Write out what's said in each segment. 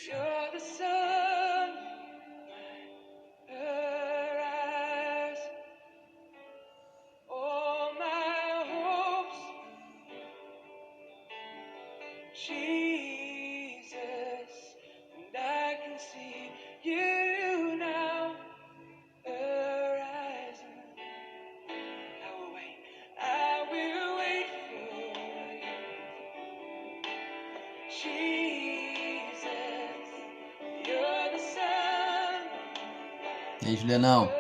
you're the sun, arise. All my hopes, Jesus, and I can see you now, arising. I will wait for you, Jesus, you're the sun. E aí, Julianão?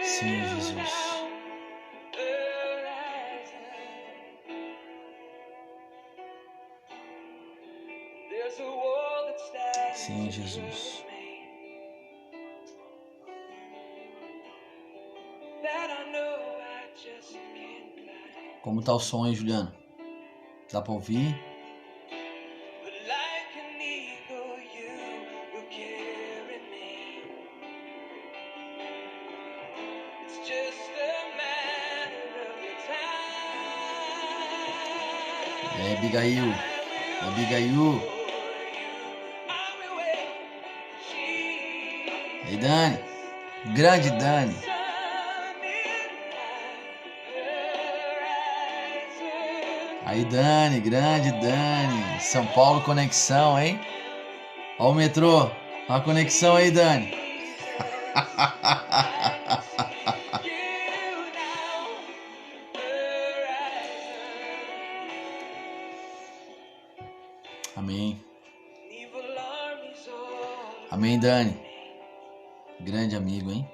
Sim, Jesus. Sim, Jesus. Como tá o som aí, Juliano? Dá pra ouvir? É, Abigail. Abigail. Aí, Dani. Grande Dani. Aí, Dani. Grande Dani. São Paulo Conexão, hein? Ó o metrô. Ó a conexão aí, Dani. Amém. Amém, Dani. Grande amigo, hein?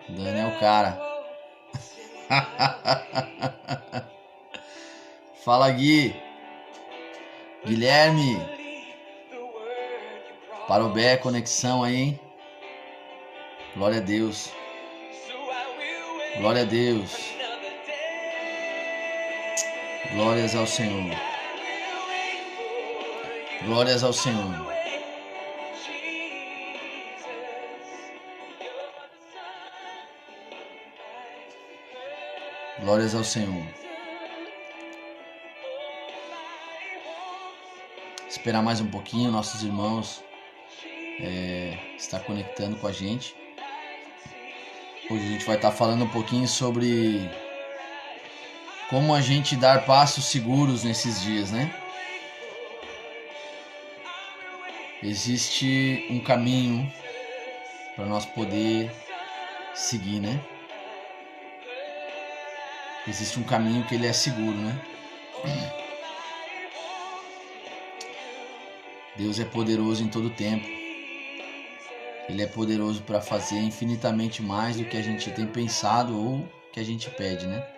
Dani é o cara. Fala, Gui. Guilherme. Parobé, conexão aí, hein? Glória a Deus. Glória a Deus. Glórias ao Senhor. Glórias ao Senhor. Glórias ao Senhor. Esperar mais um pouquinho, nossos irmãos está conectando com a gente. Hoje a gente vai estar falando um pouquinho sobre como a gente dar passos seguros nesses dias, né? Existe um caminho para nós poder seguir, né? Existe um caminho que ele é seguro, né? Deus é poderoso em todo tempo. Ele é poderoso para fazer infinitamente mais do que a gente tem pensado ou que a gente pede, né?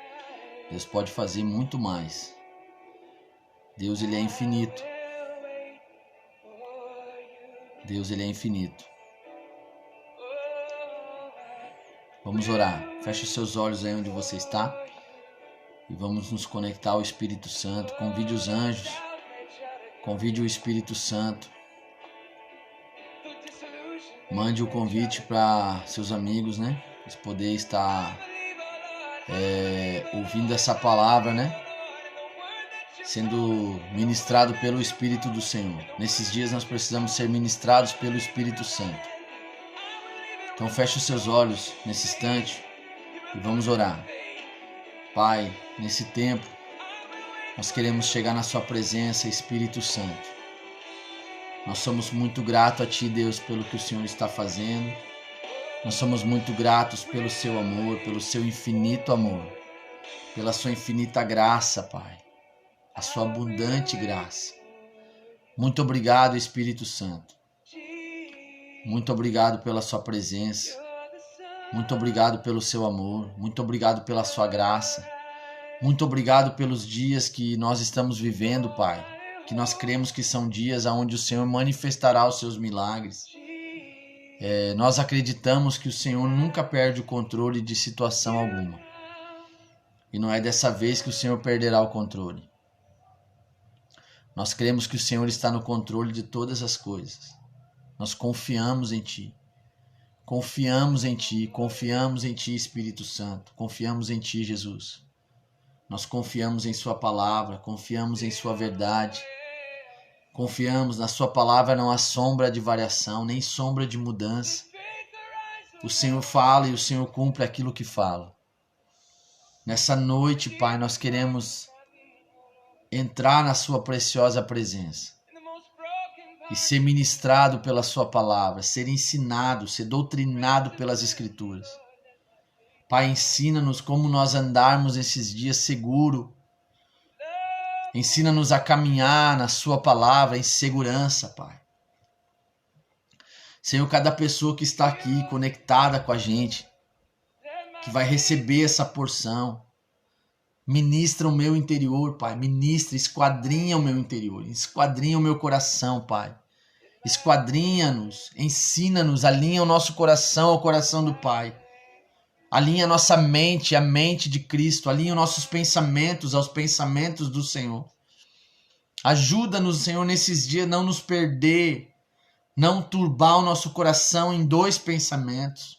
Deus pode fazer muito mais. Deus, ele é infinito. Deus, ele é infinito. Vamos orar. Feche os seus olhos aí onde você está. E vamos nos conectar ao Espírito Santo. Convide os anjos. Convide o Espírito Santo. Mande o convite para seus amigos, né? Eles poderem estar ouvindo essa palavra, né? Sendo ministrado pelo Espírito do Senhor. Nesses dias nós precisamos ser ministrados pelo Espírito Santo. Então feche os seus olhos nesse instante e vamos orar. Pai, nesse tempo, nós queremos chegar na sua presença, Espírito Santo. Nós somos muito gratos a Ti, Deus, pelo que o Senhor está fazendo. Nós somos muito gratos pelo Seu amor, pelo Seu infinito amor, pela Sua infinita graça, Pai, a Sua abundante graça. Muito obrigado, Espírito Santo. Muito obrigado pela Sua presença. Muito obrigado pelo Seu amor. Muito obrigado pela Sua graça. Muito obrigado pelos dias que nós estamos vivendo, Pai. Que nós cremos que são dias onde o Senhor manifestará os seus milagres. Nós acreditamos que o Senhor nunca perde o controle de situação alguma. E não é dessa vez que o Senhor perderá o controle. Nós cremos que o Senhor está no controle de todas as coisas. Nós confiamos em Ti. Confiamos em Ti, confiamos em Ti, Espírito Santo. Confiamos em Ti, Jesus. Nós confiamos em Sua palavra, confiamos em Sua verdade. Confiamos na Sua palavra, não há sombra de variação, nem sombra de mudança. O Senhor fala e o Senhor cumpre aquilo que fala. Nessa noite, Pai, nós queremos entrar na Sua preciosa presença e ser ministrado pela Sua palavra, ser ensinado, ser doutrinado pelas Escrituras. Pai, ensina-nos como nós andarmos esses dias seguro. Ensina-nos a caminhar na Sua palavra em segurança, Pai. Senhor, cada pessoa que está aqui conectada com a gente, que vai receber essa porção, ministra o meu interior, Pai. Ministra, esquadrinha o meu interior, esquadrinha o meu coração, Pai. Esquadrinha-nos, ensina-nos, alinha o nosso coração ao coração do Pai. Alinha a nossa mente à mente de Cristo, alinha os nossos pensamentos aos pensamentos do Senhor. Ajuda-nos, Senhor, nesses dias não nos perder, não turbar o nosso coração em dois pensamentos,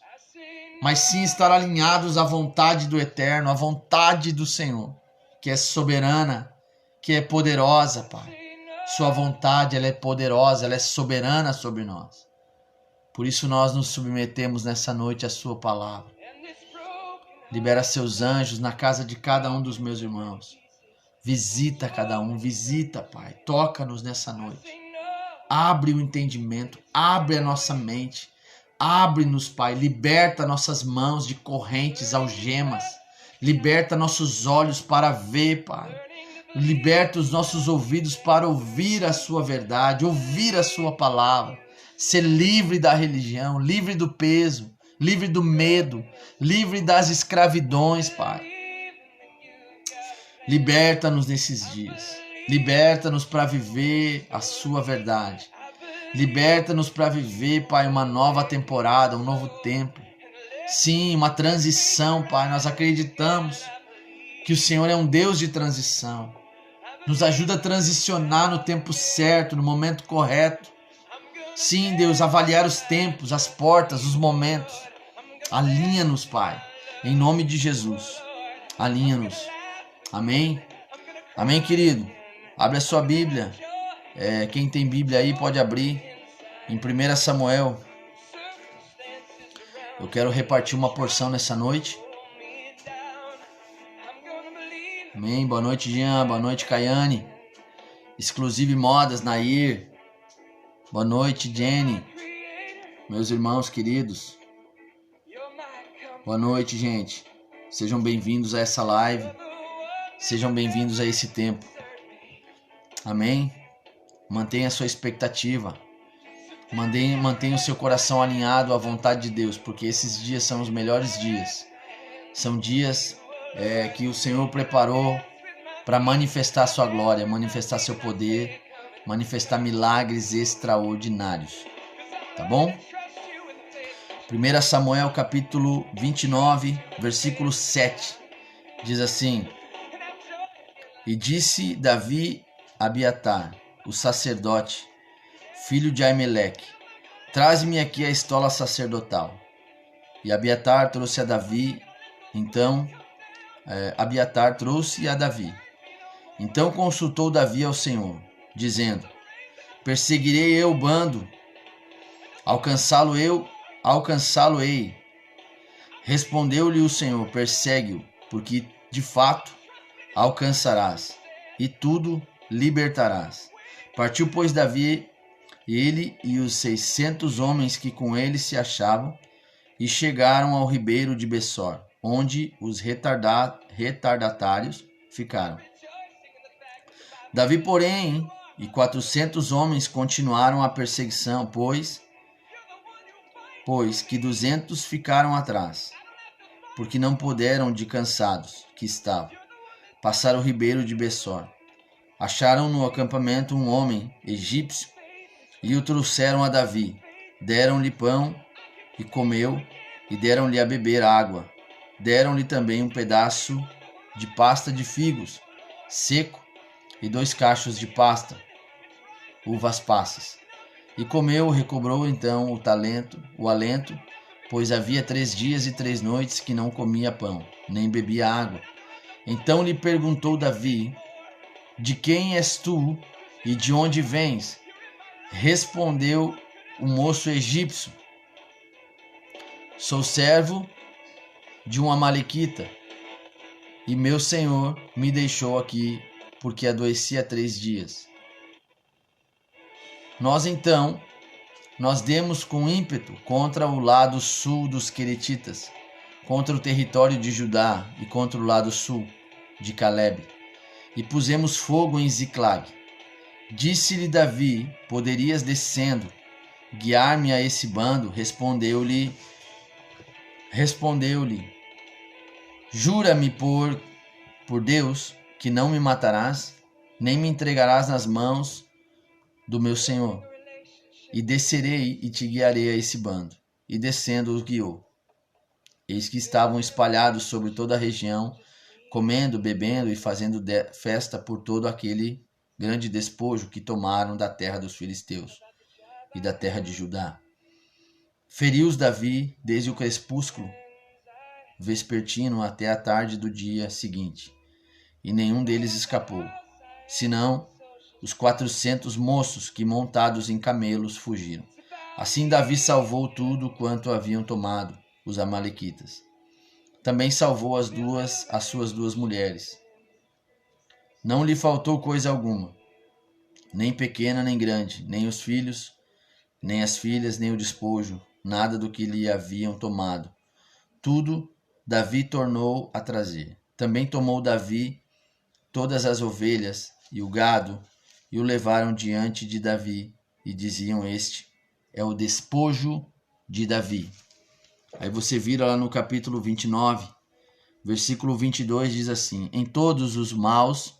mas sim estar alinhados à vontade do Eterno, à vontade do Senhor, que é soberana, que é poderosa, Pai. Sua vontade, ela é poderosa, ela é soberana sobre nós. Por isso nós nos submetemos nessa noite à Sua palavra. Libera Seus anjos na casa de cada um dos meus irmãos. Visita cada um, visita, Pai. Toca-nos nessa noite. Abre o entendimento, abre a nossa mente. Abre-nos, Pai, liberta nossas mãos de correntes, algemas. Liberta nossos olhos para ver, Pai. Liberta os nossos ouvidos para ouvir a Sua verdade, ouvir a Sua palavra. Ser livre da religião, livre do peso, livre do medo, livre das escravidões, Pai. Liberta-nos nesses dias. Liberta-nos para viver a Sua verdade. Liberta-nos para viver, Pai, uma nova temporada, um novo tempo. Sim, uma transição, Pai. Nós acreditamos que o Senhor é um Deus de transição. Nos ajuda a transicionar no tempo certo, no momento correto. Sim, Deus, avaliar os tempos, as portas, os momentos. Alinha-nos, Pai, em nome de Jesus. Alinha-nos. Amém? Amém, querido? Abre a sua Bíblia. Quem tem Bíblia aí pode abrir em 1 Samuel. Eu quero repartir uma porção nessa noite. Amém. Boa noite, Jean. Boa noite, Caiane. Exclusive Modas, Nair. Boa noite, Jenny. Meus irmãos queridos. Boa noite, gente. Sejam bem-vindos a essa live. Sejam bem-vindos a esse tempo. Amém. Mantenha a sua expectativa. Mantenha o seu coração alinhado à vontade de Deus, porque esses dias são os melhores dias. São dias que o Senhor preparou para manifestar a sua glória, manifestar seu poder, manifestar milagres extraordinários. Tá bom? 1 Samuel capítulo 29, versículo 7. Diz assim: E disse Davi a Abiatar, o sacerdote, filho de Aimeleque: Traze-me aqui a estola sacerdotal. E Abiatar trouxe a Davi. Então Abiatar trouxe a Davi. Então consultou Davi ao Senhor, dizendo: Perseguirei eu o bando, alcançá-lo-ei. Respondeu-lhe o Senhor: Persegue-o, porque de fato alcançarás, e tudo libertarás. Partiu, pois, Davi, ele e os 600 homens que com ele se achavam, e chegaram ao ribeiro de Bessor, onde os retardatários ficaram. Davi, porém, e 400 homens continuaram a perseguição, pois que 200 ficaram atrás, porque não puderam, de cansados que estavam, passar o ribeiro de Bessor. Acharam no acampamento um homem egípcio e o trouxeram a Davi. Deram-lhe pão e comeu, e deram-lhe a beber água. Deram-lhe também um pedaço de pasta de figos seco e 2 cachos de pasta. uvas passas. E comeu, recobrou então o alento, pois havia 3 dias e 3 noites que não comia pão, nem bebia água. Então lhe perguntou Davi: de quem és tu e de onde vens? Respondeu o moço egípcio: sou servo de um amalequita, e meu senhor me deixou aqui porque adoeci há 3 dias. Nós demos com ímpeto contra o lado sul dos queretitas, contra o território de Judá e contra o lado sul de Calebe, e pusemos fogo em Ziclag. Disse-lhe Davi: poderias, descendo, guiar-me a esse bando? Respondeu-lhe: jura-me por Deus que não me matarás, nem me entregarás nas mãos do meu senhor. E descerei e te guiarei a esse bando. E descendo os guiou. Eis que estavam espalhados sobre toda a região, comendo, bebendo e fazendo festa por todo aquele grande despojo que tomaram da terra dos filisteus e da terra de Judá. Feriu-os Davi desde o crepúsculo vespertino até a tarde do dia seguinte, e nenhum deles escapou, senão os 400 moços que, montados em camelos, fugiram. Assim Davi salvou tudo quanto haviam tomado os amalequitas. Também salvou as suas 2 mulheres. Não lhe faltou coisa alguma, nem pequena nem grande, nem os filhos, nem as filhas, nem o despojo, nada do que lhe haviam tomado. Tudo Davi tornou a trazer. Também tomou Davi todas as ovelhas e o gado, e o levaram diante de Davi, e diziam: este é o despojo de Davi. Aí você vira lá no capítulo 29, versículo 22, diz assim: em todos os maus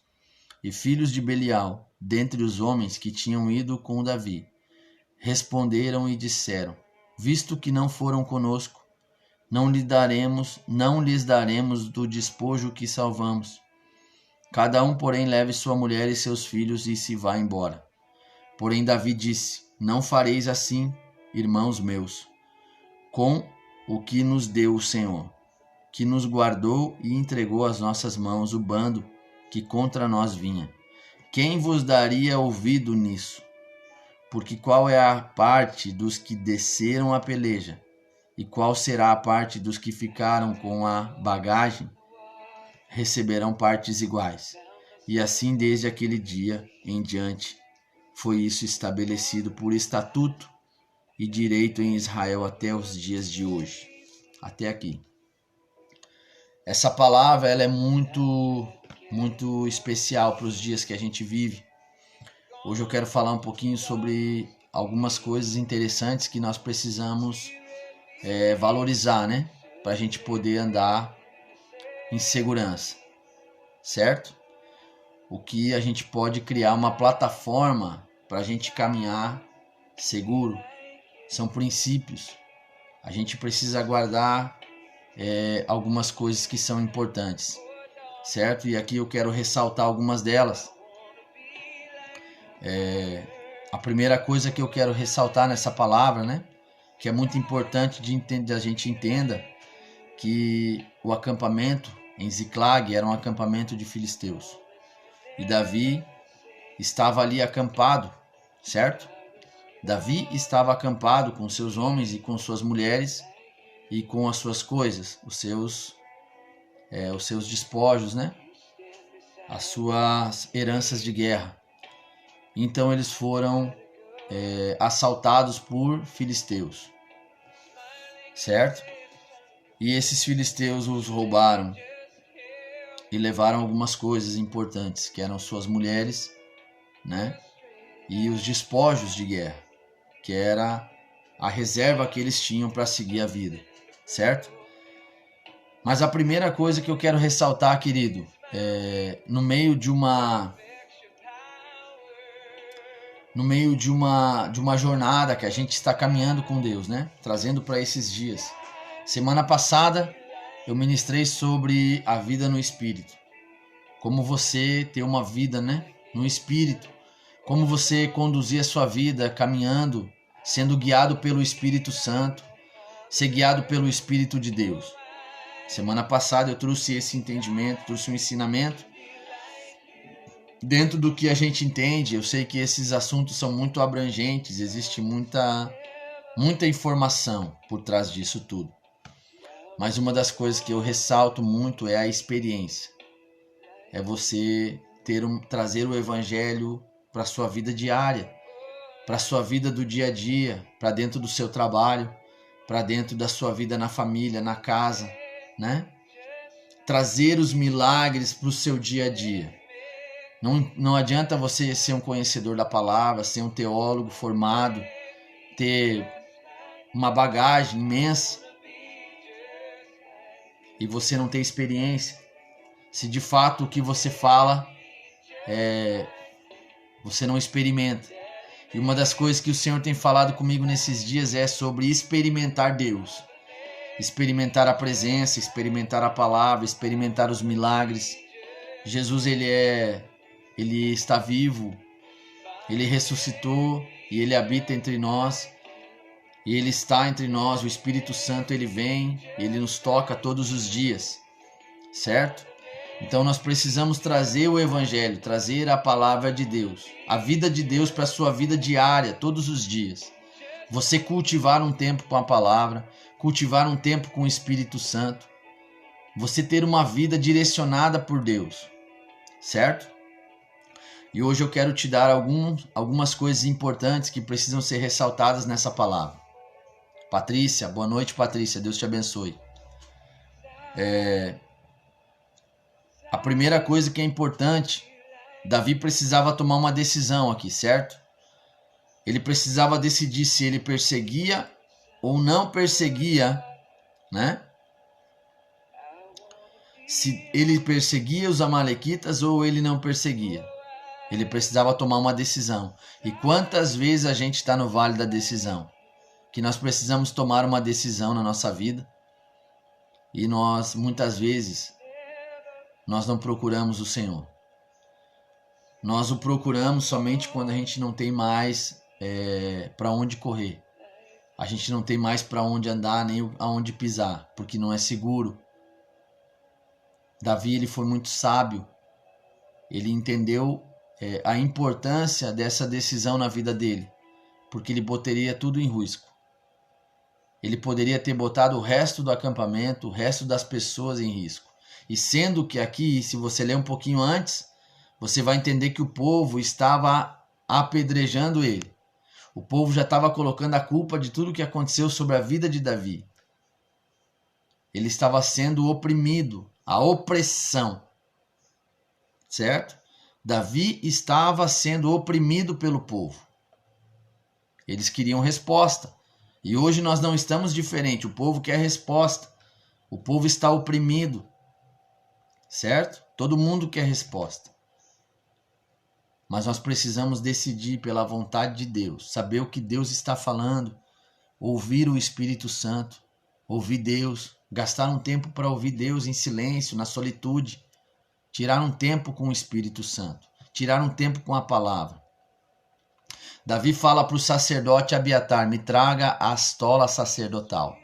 e filhos de Belial, dentre os homens que tinham ido com Davi, responderam e disseram: visto que não foram conosco, não lhes daremos do despojo que salvamos. Cada um, porém, leve sua mulher e seus filhos e se vá embora. Porém Davi disse: não fareis assim, irmãos meus, com o que nos deu o Senhor, que nos guardou e entregou às nossas mãos o bando que contra nós vinha. Quem vos daria ouvido nisso? Porque qual é a parte dos que desceram a peleja? E qual será a parte dos que ficaram com a bagagem? Receberão partes iguais. E assim, desde aquele dia em diante, foi isso estabelecido por estatuto e direito em Israel até os dias de hoje. Até aqui. Essa palavra ela é muito especial para os dias que a gente vive. Hoje eu quero falar um pouquinho sobre algumas coisas interessantes que nós precisamos valorizar, né? Para a gente poder andar em segurança, certo? O que a gente pode criar uma plataforma para a gente caminhar seguro. São princípios. A gente precisa guardar algumas coisas que são importantes, certo? E aqui eu quero ressaltar algumas delas. A primeira coisa que eu quero ressaltar nessa palavra, né? Que é muito importante de a gente entenda que o acampamento em Ziclag era um acampamento de filisteus. E Davi estava ali acampado, certo? Davi estava acampado com seus homens e com suas mulheres e com as suas coisas, os seus despojos, né? As suas heranças de guerra. Então eles foram assaltados por filisteus, certo? E esses filisteus os roubaram e levaram algumas coisas importantes, que eram suas mulheres, né? E os despojos de guerra, que era a reserva que eles tinham para seguir a vida, certo? Mas a primeira coisa que eu quero ressaltar, querido, no meio de uma jornada que a gente está caminhando com Deus, né? Trazendo para esses dias. Semana passada eu ministrei sobre a vida no Espírito. Como você ter uma vida, né? No Espírito. como você conduzir a sua vida caminhando, sendo guiado pelo Espírito Santo, ser guiado pelo Espírito de Deus. Semana passada eu trouxe esse entendimento, trouxe um ensinamento. Dentro do que a gente entende, eu sei que esses assuntos são muito abrangentes, existe muita informação por trás disso tudo. Mas uma das coisas que eu ressalto muito é a experiência. É você trazer o Evangelho para a sua vida diária, para a sua vida do dia a dia, para dentro do seu trabalho, para dentro da sua vida na família, na casa, né? Trazer os milagres para o seu dia a dia. Não adianta você ser um conhecedor da palavra, ser um teólogo formado, ter uma bagagem imensa e você não ter experiência. Se de fato o que você fala você não experimenta. E uma das coisas que o Senhor tem falado comigo nesses dias é sobre experimentar Deus. Experimentar a presença, experimentar a palavra, experimentar os milagres. Jesus, ele está vivo, ele ressuscitou e ele habita entre nós. E ele está entre nós, o Espírito Santo, ele vem, ele nos toca todos os dias, certo? Então nós precisamos trazer o Evangelho, trazer a palavra de Deus, a vida de Deus para a sua vida diária, todos os dias. Você cultivar um tempo com a palavra, cultivar um tempo com o Espírito Santo, você ter uma vida direcionada por Deus, certo? E hoje eu quero te dar algumas coisas importantes que precisam ser ressaltadas nessa palavra. Patrícia, boa noite, Patrícia, Deus te abençoe. A primeira coisa que é importante, Davi precisava tomar uma decisão aqui, certo? Ele precisava decidir se ele perseguia ou não perseguia, né? Se ele perseguia os amalequitas ou ele não perseguia. Ele precisava tomar uma decisão. E quantas vezes a gente está no vale da decisão? Que nós precisamos tomar uma decisão na nossa vida e nós, muitas vezes, nós não procuramos o Senhor. Nós o procuramos somente quando a gente não tem mais para onde correr. A gente não tem mais para onde andar, nem aonde pisar, porque não é seguro. Davi, ele foi muito sábio. Ele entendeu a importância dessa decisão na vida dele, porque ele botaria tudo em risco. Ele poderia ter botado o resto do acampamento, o resto das pessoas em risco. E sendo que aqui, se você ler um pouquinho antes, você vai entender que o povo estava apedrejando ele. O povo já estava colocando a culpa de tudo que aconteceu sobre a vida de Davi. Ele estava sendo oprimido, a opressão. Certo? Davi estava sendo oprimido pelo povo. Eles queriam resposta. E hoje nós não estamos diferente. O povo quer resposta. O povo está oprimido. Certo? Todo mundo quer resposta. Mas nós precisamos decidir pela vontade de Deus. Saber o que Deus está falando. Ouvir o Espírito Santo. Ouvir Deus. Gastar um tempo para ouvir Deus em silêncio, na solitude. Tirar um tempo com o Espírito Santo. Tirar um tempo com a palavra. Davi fala para o sacerdote Abiatar: me traga a estola sacerdotal,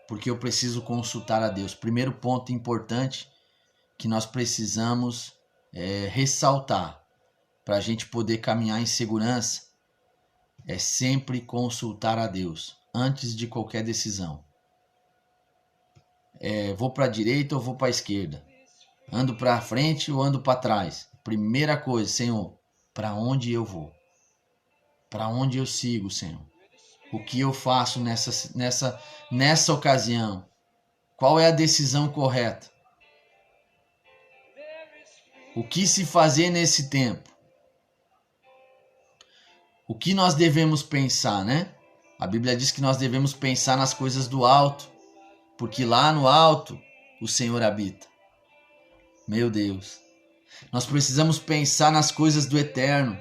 porque eu preciso consultar a Deus. Primeiro ponto importante que nós precisamos ressaltar para a gente poder caminhar em segurança é sempre consultar a Deus antes de qualquer decisão. Vou para a direita ou vou para a esquerda? Ando para frente ou ando para trás? Primeira coisa, Senhor, para onde eu vou? Para onde eu sigo, Senhor? O que eu faço nessa ocasião? Qual é a decisão correta? O que se fazer nesse tempo? O que nós devemos pensar, né? A Bíblia diz que nós devemos pensar nas coisas do alto, porque lá no alto o Senhor habita. Meu Deus. Nós precisamos pensar nas coisas do eterno.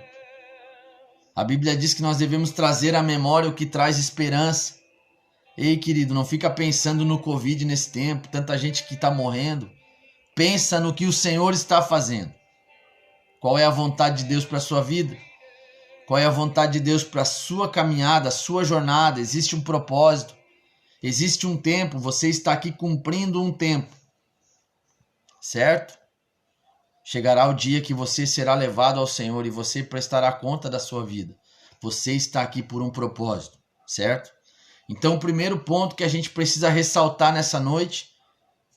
A Bíblia diz que nós devemos trazer à memória o que traz esperança. Ei, querido, não fica pensando no Covid nesse tempo, tanta gente que está morrendo. Pensa no que o Senhor está fazendo. Qual é a vontade de Deus para a sua vida? Qual é a vontade de Deus para a sua caminhada, a sua jornada? Existe um propósito, existe um tempo, você está aqui cumprindo um tempo, certo? Chegará o dia que você será levado ao Senhor e você prestará conta da sua vida. Você está aqui por um propósito, certo? Então, o primeiro ponto que a gente precisa ressaltar nessa noite,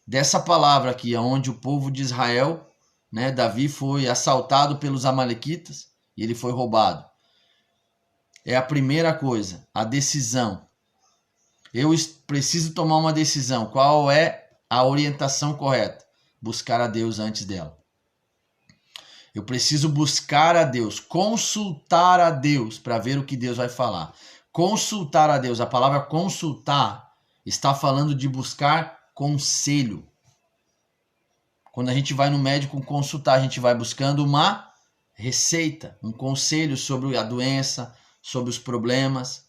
dessa palavra aqui, onde o povo de Israel, né, Davi foi assaltado pelos amalequitas e ele foi roubado. É a primeira coisa, a decisão. Eu preciso tomar uma decisão. Qual é a orientação correta? Buscar a Deus antes dela. Eu preciso buscar a Deus, consultar a Deus para ver o que Deus vai falar. Consultar a Deus, a palavra consultar está falando de buscar conselho. Quando a gente vai no médico consultar, a gente vai buscando uma receita, um conselho sobre a doença, sobre os problemas.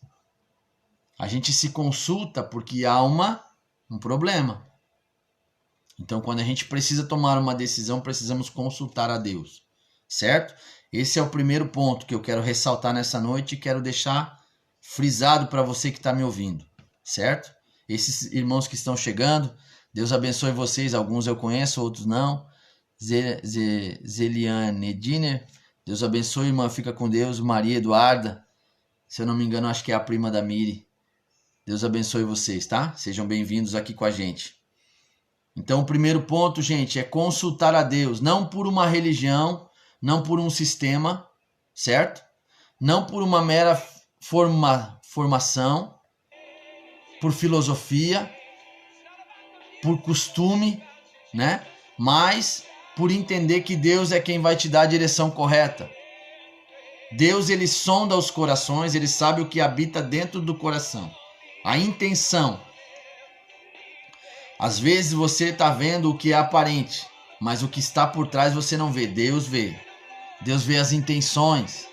A gente se consulta porque há um problema. Então, quando a gente precisa tomar uma decisão, precisamos consultar a Deus, certo? Esse é o primeiro ponto que eu quero ressaltar nessa noite e quero deixar frisado para você que está me ouvindo, certo? Esses irmãos que estão chegando, Deus abençoe vocês, alguns eu conheço, outros não. Zeliane Diner, Deus abençoe, irmã, fica com Deus. Maria Eduarda, se eu não me engano, acho que é a prima da Miri. Deus abençoe vocês, tá? Sejam bem-vindos aqui com a gente. Então, o primeiro ponto, gente, é consultar a Deus, não por uma religião, não por um sistema, certo? Não por uma mera formação, por filosofia, por costume, né? Mas por entender que Deus é quem vai te dar a direção correta. Deus, ele sonda os corações, ele sabe o que habita dentro do coração. A intenção. Às vezes você está vendo o que é aparente, mas o que está por trás você não vê. Deus vê. Deus vê as intenções.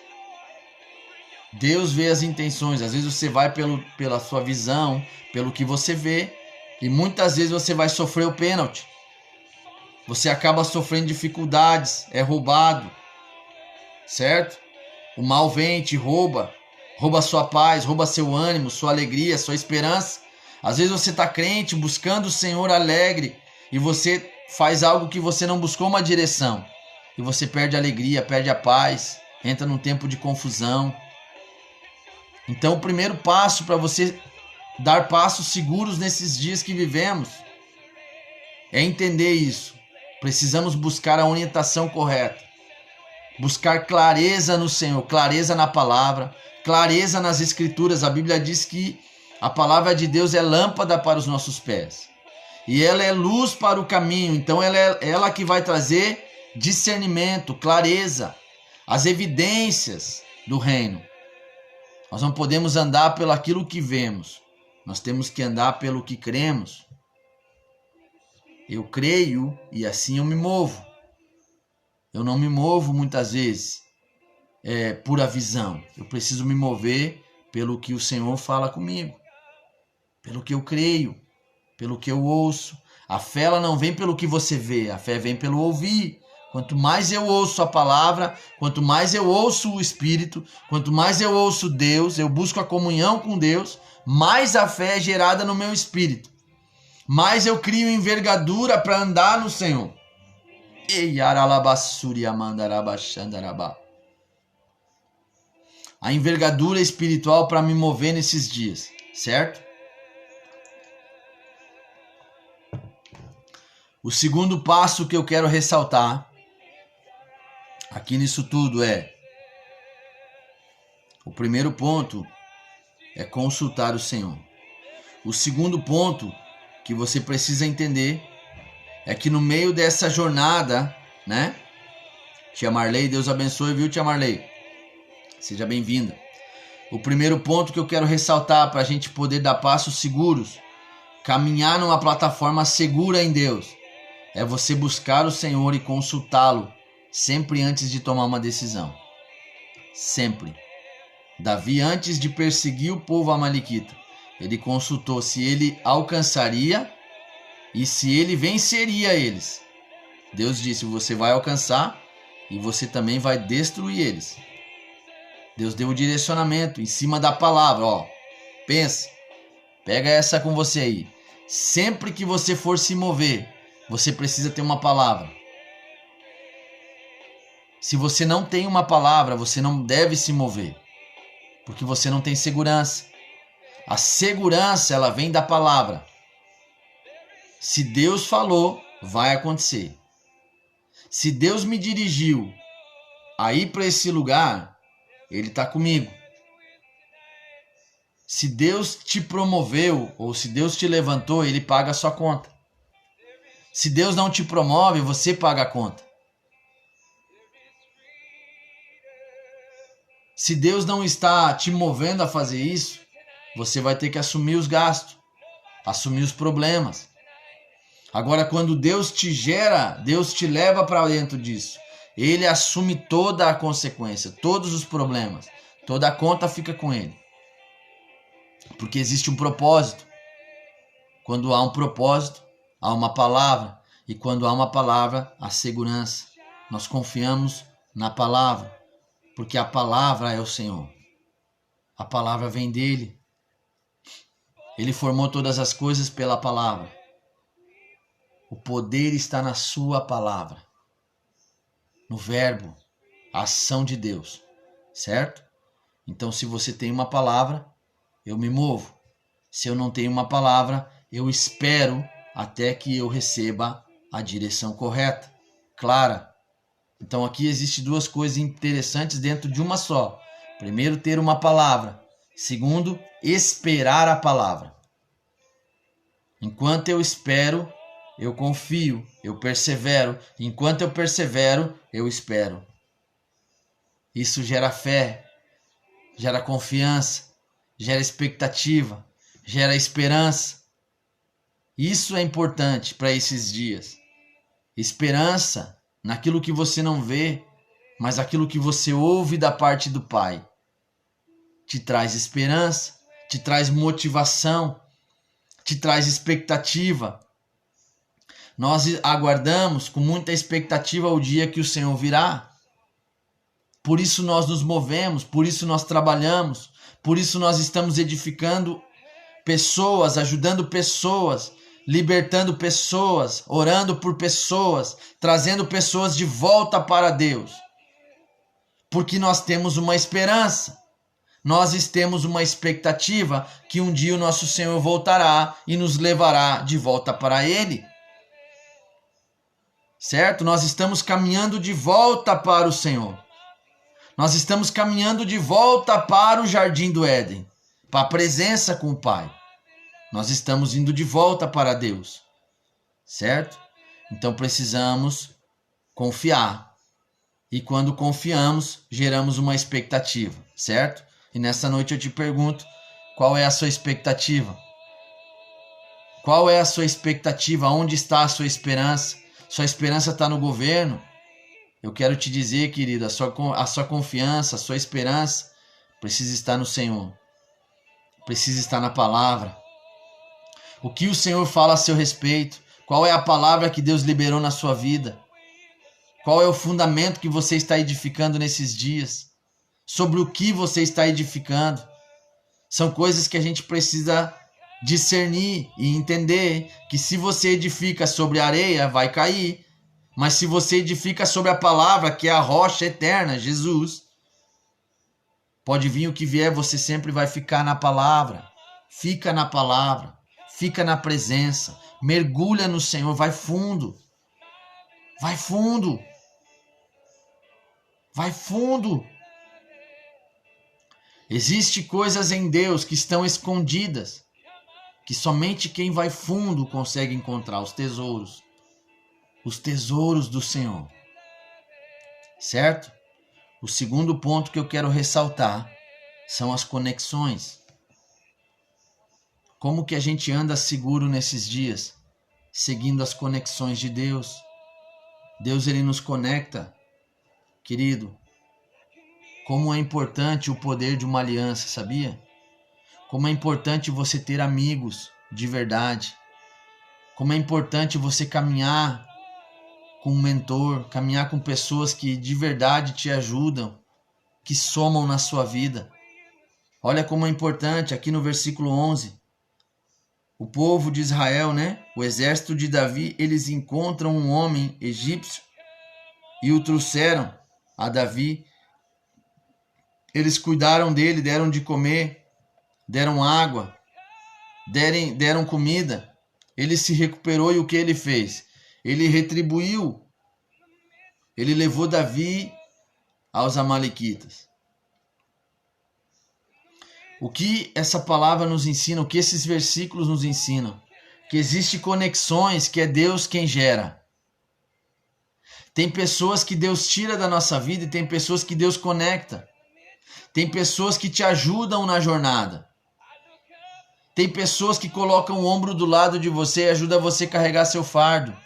Deus vê as intenções. Às vezes você vai pela sua visão, pelo que você vê, e muitas vezes você vai sofrer o pênalti. Você acaba sofrendo dificuldades, é roubado, certo? O mal vem, te rouba sua paz, rouba seu ânimo, sua alegria, sua esperança. Às vezes você está crente, buscando o Senhor alegre, e você faz algo que você não buscou uma direção, e você perde a alegria, perde a paz, entra num tempo de confusão. Então o primeiro passo para você dar passos seguros nesses dias que vivemos é entender isso. Precisamos buscar a orientação correta, buscar clareza no Senhor, clareza na palavra, clareza nas escrituras. A Bíblia diz que a palavra de Deus é lâmpada para os nossos pés e ela é luz para o caminho. Então ela que vai trazer discernimento, clareza, as evidências do reino. Nós não podemos andar pelo aquilo que vemos, nós temos que andar pelo que cremos. Eu creio e assim eu me movo. Eu não me movo muitas vezes por a visão. Eu preciso me mover pelo que o Senhor fala comigo, pelo que eu creio, pelo que eu ouço. A fé ela não vem pelo que você vê, a fé vem pelo ouvir. Quanto mais eu ouço a palavra, quanto mais eu ouço o Espírito, quanto mais eu ouço Deus, eu busco a comunhão com Deus, mais a fé é gerada no meu espírito. Mais eu crio envergadura para andar no Senhor. A envergadura espiritual para me mover nesses dias, certo? O segundo passo que eu quero ressaltar aqui nisso tudo o primeiro ponto é consultar o Senhor. O segundo ponto que você precisa entender é que no meio dessa jornada, né? Tia Marley, Deus abençoe, viu, tia Marley? Seja bem-vinda. O primeiro ponto que eu quero ressaltar para a gente poder dar passos seguros, caminhar numa plataforma segura em Deus, é você buscar o Senhor e consultá-lo sempre antes de tomar uma decisão. Sempre. Davi, antes de perseguir o povo amalequita, ele consultou se ele alcançaria e se ele venceria eles. Deus disse: você vai alcançar e você também vai destruir eles. Deus deu o direcionamento em cima da palavra, ó. Pensa, pega essa com você aí. Sempre que você for se mover, você precisa ter uma palavra. Se você não tem uma palavra, você não deve se mover, porque você não tem segurança. A segurança, ela vem da palavra. Se Deus falou, vai acontecer. Se Deus me dirigiu a ir para esse lugar, Ele está comigo. Se Deus te promoveu ou se Deus te levantou, Ele paga a sua conta. Se Deus não te promove, você paga a conta. Se Deus não está te movendo a fazer isso, você vai ter que assumir os gastos, assumir os problemas. Agora, quando Deus te gera, Deus te leva para dentro disso. Ele assume toda a consequência, todos os problemas. Toda a conta fica com Ele. Porque existe um propósito. Quando há um propósito, há uma palavra. E quando há uma palavra, há segurança. Nós confiamos na palavra. Porque a palavra é o Senhor. A palavra vem dEle. Ele formou todas as coisas pela palavra. O poder está na sua palavra. No verbo, a ação de Deus. Certo? Então, se você tem uma palavra, eu me movo. Se eu não tenho uma palavra, eu espero até que eu receba a direção correta, clara. Então aqui existem duas coisas interessantes dentro de uma só. Primeiro, ter uma palavra. Segundo, esperar a palavra. Enquanto eu espero, eu confio, eu persevero. Enquanto eu persevero, eu espero. Isso gera fé, gera confiança, gera expectativa, gera esperança. Isso é importante para esses dias. Esperança naquilo que você não vê, mas aquilo que você ouve da parte do Pai. Te traz esperança, te traz motivação, te traz expectativa. Nós aguardamos com muita expectativa o dia que o Senhor virá. Por isso nós nos movemos, por isso nós trabalhamos, por isso nós estamos edificando pessoas, ajudando pessoas, libertando pessoas, orando por pessoas, trazendo pessoas de volta para Deus. Porque nós temos uma esperança, nós temos uma expectativa que um dia o nosso Senhor voltará e nos levará de volta para Ele. Certo? Nós estamos caminhando de volta para o Senhor. Nós estamos caminhando de volta para o Jardim do Éden, para a presença com o Pai. Nós estamos indo de volta para Deus, certo? Então precisamos confiar. E quando confiamos, geramos uma expectativa, certo? E nessa noite eu te pergunto, qual é a sua expectativa? Qual é a sua expectativa? Onde está a sua esperança? Sua esperança está no governo? Eu quero te dizer, querido, a sua confiança, a sua esperança precisa estar no Senhor. Precisa estar na palavra. O que o Senhor fala a seu respeito? Qual é a palavra que Deus liberou na sua vida? Qual é o fundamento que você está edificando nesses dias? Sobre o que você está edificando? São coisas que a gente precisa discernir e entender que se você edifica sobre areia, vai cair. Mas se você edifica sobre a palavra, que é a rocha eterna, Jesus, pode vir o que vier, você sempre vai ficar na palavra. Fica na palavra. Fica na presença, mergulha no Senhor, vai fundo, vai fundo, vai fundo. Existem coisas em Deus que estão escondidas, que somente quem vai fundo consegue encontrar os tesouros do Senhor, certo? O segundo ponto que eu quero ressaltar são as conexões. Como que a gente anda seguro nesses dias? Seguindo as conexões de Deus. Deus, Ele nos conecta. Querido, como é importante o poder de uma aliança, sabia? Como é importante você ter amigos de verdade. Como é importante você caminhar com um mentor, caminhar com pessoas que de verdade te ajudam, que somam na sua vida. Olha como é importante, aqui no versículo 11, o povo de Israel, né? O exército de Davi, eles encontram um homem egípcio e o trouxeram a Davi. Eles cuidaram dele, deram de comer, deram água, deram comida. Ele se recuperou e o que ele fez? Ele retribuiu. Ele levou Davi aos amalequitas. O que essa palavra nos ensina, o que esses versículos nos ensinam? Que existem conexões que é Deus quem gera. Tem pessoas que Deus tira da nossa vida e tem pessoas que Deus conecta. Tem pessoas que te ajudam na jornada. Tem pessoas que colocam o ombro do lado de você e ajudam você a carregar seu fardo.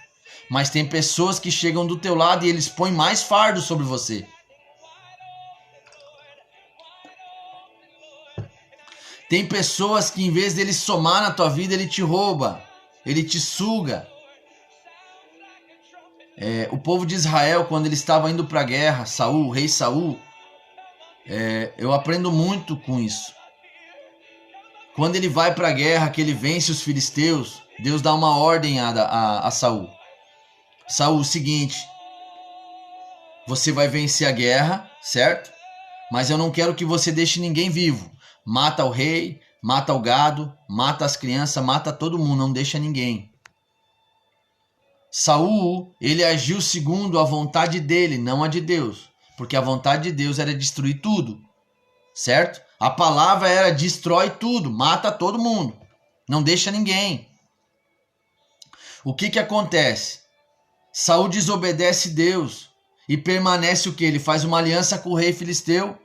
Mas tem pessoas que chegam do teu lado e eles põem mais fardo sobre você. Tem pessoas que em vez dele somar na tua vida, ele te rouba, ele te suga. O povo de Israel, quando ele estava indo para a guerra, Saul, o rei Saul, eu aprendo muito com isso. Quando ele vai para a guerra, que ele vence os filisteus, Deus dá uma ordem a Saul. Saul, o seguinte, você vai vencer a guerra, certo? Mas eu não quero que você deixe ninguém vivo. Mata o rei, mata o gado, mata as crianças, mata todo mundo, não deixa ninguém. Saul, ele agiu segundo a vontade dele, não a de Deus. Porque a vontade de Deus era destruir tudo, certo? A palavra era destrói tudo, mata todo mundo, não deixa ninguém. O que acontece? Saul desobedece Deus e permanece o que? Ele faz uma aliança com o rei filisteu.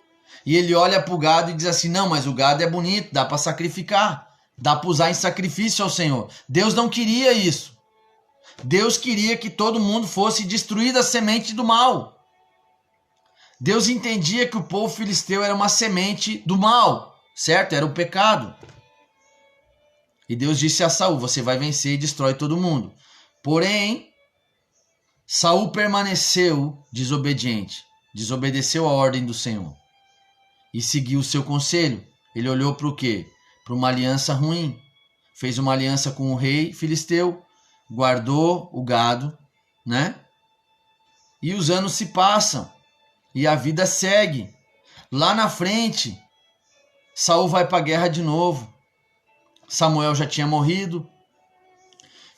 E ele olha para o gado e diz assim, não, mas o gado é bonito, dá para sacrificar, dá para usar em sacrifício ao Senhor. Deus não queria isso. Deus queria que todo mundo fosse destruído a semente do mal. Deus entendia que o povo filisteu era uma semente do mal, certo? Era o pecado. E Deus disse a Saul, você vai vencer e destrói todo mundo. Porém, Saul permaneceu desobediente, desobedeceu a ordem do Senhor. E seguiu o seu conselho. Ele olhou para o quê? Para uma aliança ruim. Fez uma aliança com o rei filisteu, guardou o gado, né? E os anos se passam. E a vida segue. Lá na frente, Saul vai para a guerra de novo. Samuel já tinha morrido.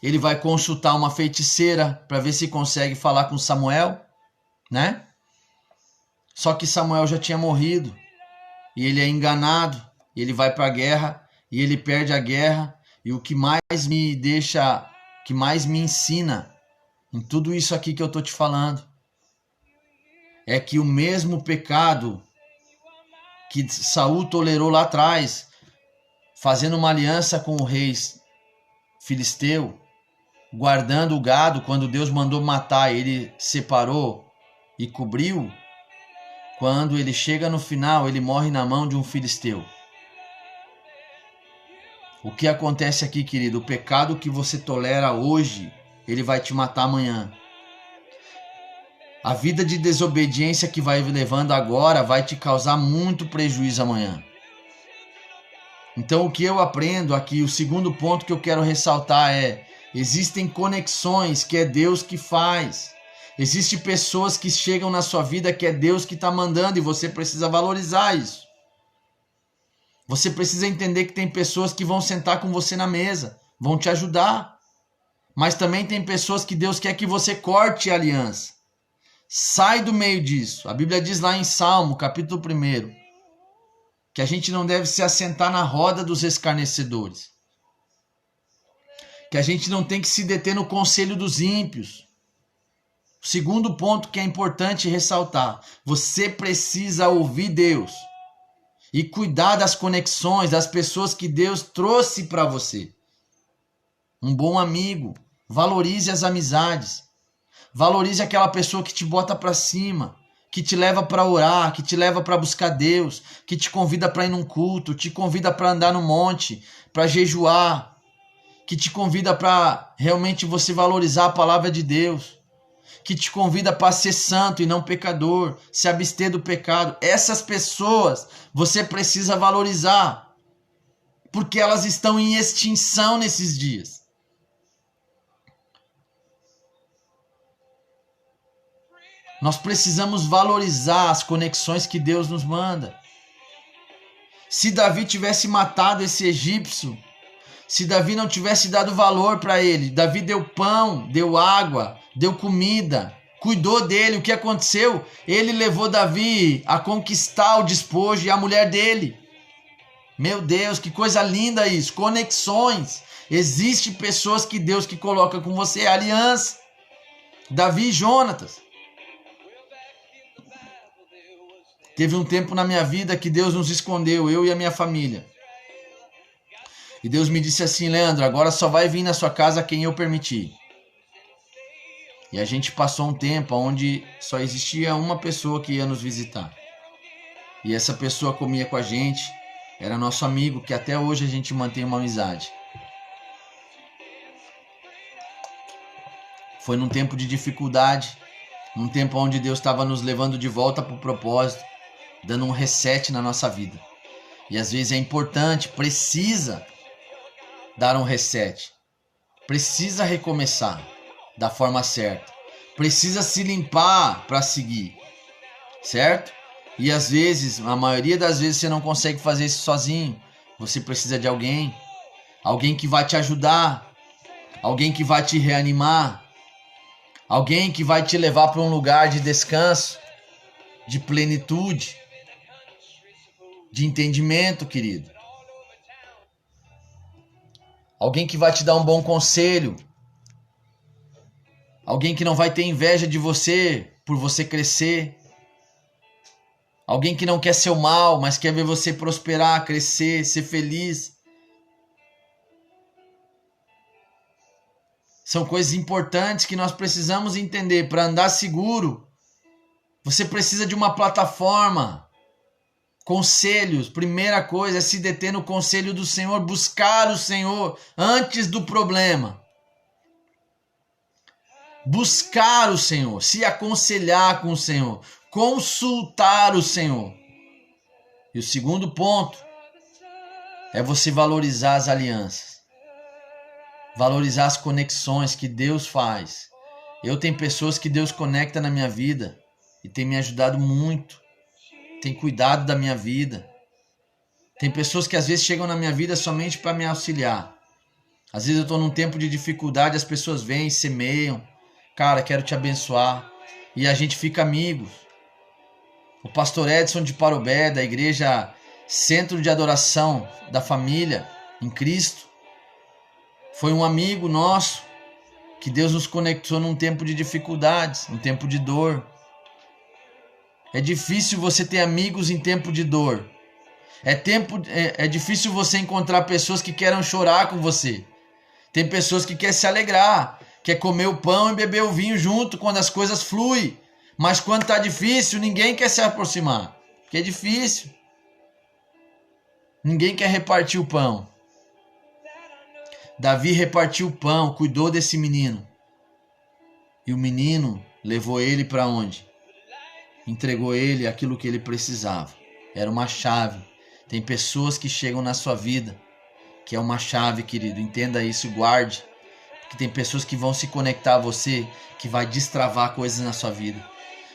Ele vai consultar uma feiticeira para ver se consegue falar com Samuel, né? Só que Samuel já tinha morrido. E ele é enganado, e ele vai para a guerra, e ele perde a guerra, e o que mais me deixa, que mais me ensina em tudo isso aqui que eu estou te falando, é que o mesmo pecado que Saul tolerou lá atrás, fazendo uma aliança com o rei filisteu, guardando o gado, quando Deus mandou matar, ele separou e cobriu. Quando ele chega no final, ele morre na mão de um filisteu. O que acontece aqui, querido? O pecado que você tolera hoje, ele vai te matar amanhã. A vida de desobediência que vai levando agora vai te causar muito prejuízo amanhã. Então o que eu aprendo aqui, o segundo ponto que eu quero ressaltar é: existem conexões que é Deus que faz. Existem pessoas que chegam na sua vida que é Deus que está mandando e você precisa valorizar isso. Você precisa entender que tem pessoas que vão sentar com você na mesa, vão te ajudar. Mas também tem pessoas que Deus quer que você corte a aliança. Sai do meio disso. A Bíblia diz lá em Salmo, capítulo 1, que a gente não deve se assentar na roda dos escarnecedores. Que a gente não tem que se deter no conselho dos ímpios. O segundo ponto que é importante ressaltar: você precisa ouvir Deus e cuidar das conexões, das pessoas que Deus trouxe para você. Um bom amigo, valorize as amizades, valorize aquela pessoa que te bota para cima, que te leva para orar, que te leva para buscar Deus, que te convida para ir num culto, te convida para andar no monte, para jejuar, que te convida para realmente você valorizar a palavra de Deus. que te convida para ser santo e não pecador, se abster do pecado. Essas pessoas você precisa valorizar, porque elas estão em extinção nesses dias. Nós precisamos valorizar as conexões que Deus nos manda. Se Davi tivesse matado esse egípcio, se Davi não tivesse dado valor para ele, Davi deu pão, deu água, deu comida, cuidou dele, o que aconteceu? Ele levou Davi a conquistar o despojo e a mulher dele. Meu Deus, que coisa linda isso, conexões. Existem pessoas que Deus que coloca com você, aliança. Davi e Jonatas. Teve um tempo na minha vida que Deus nos escondeu, eu e a minha família. E Deus me disse assim: Leandro, agora só vai vir na sua casa quem eu permitir. E a gente passou um tempo onde só existia uma pessoa que ia nos visitar. E essa pessoa comia com a gente, era nosso amigo, que até hoje a gente mantém uma amizade. Foi num tempo de dificuldade, num tempo onde Deus estava nos levando de volta para o propósito, dando um reset na nossa vida. E às vezes é importante, precisa dar um reset. Precisa recomeçar da forma certa. Precisa se limpar para seguir. Certo? E às vezes, a maioria das vezes você não consegue fazer isso sozinho. Você precisa de alguém. Alguém que vai te ajudar. Alguém que vai te reanimar. Alguém que vai te levar para um lugar de descanso, de plenitude, de entendimento, querido. Alguém que vai te dar um bom conselho. Alguém que não vai ter inveja de você por você crescer. Alguém que não quer seu mal, mas quer ver você prosperar, crescer, ser feliz. São coisas importantes que nós precisamos entender. Para andar seguro, você precisa de uma plataforma. Conselhos, primeira coisa é se deter no conselho do Senhor, buscar o Senhor antes do problema. Buscar o Senhor, se aconselhar com o Senhor, consultar o Senhor. E o segundo ponto é você valorizar as alianças, valorizar as conexões que Deus faz. Eu tenho pessoas que Deus conecta na minha vida e tem me ajudado muito. Tem cuidado da minha vida. Tem pessoas que às vezes chegam na minha vida somente para me auxiliar. Às vezes eu estou num tempo de dificuldade, as pessoas vêm, semeiam. Cara, quero te abençoar. E a gente fica amigos. O pastor Edson de Parobé, da igreja Centro de Adoração da Família em Cristo, foi um amigo nosso que Deus nos conectou num tempo de dificuldades, num tempo de dor. É difícil você ter amigos em tempo de dor. É difícil você encontrar pessoas que queiram chorar com você. Tem pessoas que querem se alegrar, quer comer o pão e beber o vinho junto quando as coisas fluem. Mas quando está difícil, ninguém quer se aproximar, porque é difícil. Ninguém quer repartir o pão. Davi repartiu o pão, cuidou desse menino. E o menino levou ele para onde? Entregou ele aquilo que ele precisava. Era uma chave. Tem pessoas que chegam na sua vida que é uma chave, querido. Entenda isso, guarde. Porque tem pessoas que vão se conectar a você, que vai destravar coisas na sua vida.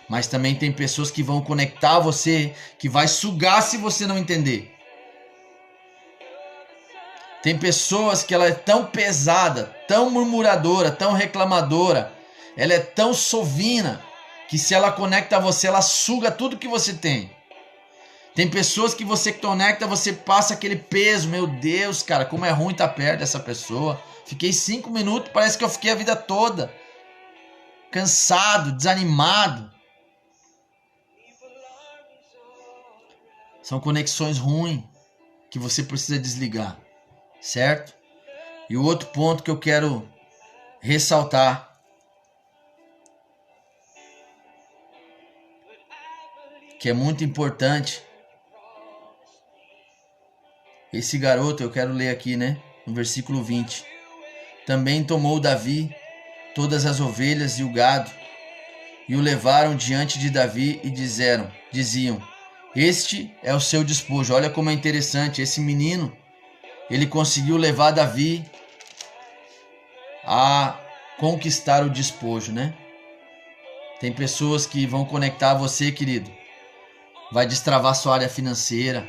Mas também tem pessoas que vão conectar a você, que vai sugar se você não entender. Tem pessoas que ela é tão pesada, tão murmuradora, tão reclamadora. Ela é tão sovina, que se ela conecta a você, ela suga tudo que você tem. Tem pessoas que você conecta, você passa aquele peso. Meu Deus, cara, como é ruim estar perto dessa pessoa. Fiquei 5 minutos, parece que eu fiquei a vida toda. Cansado, desanimado. São conexões ruins que você precisa desligar, certo? E o outro ponto que eu quero ressaltar que é muito importante. Esse garoto, eu quero ler aqui, né? No versículo 20. Também tomou Davi todas as ovelhas e o gado e o levaram diante de Davi e diziam: este é o seu despojo. Olha como é interessante, esse menino, ele conseguiu levar Davi a conquistar o despojo, né? Tem pessoas que vão conectar você, querido. Vai destravar sua área financeira,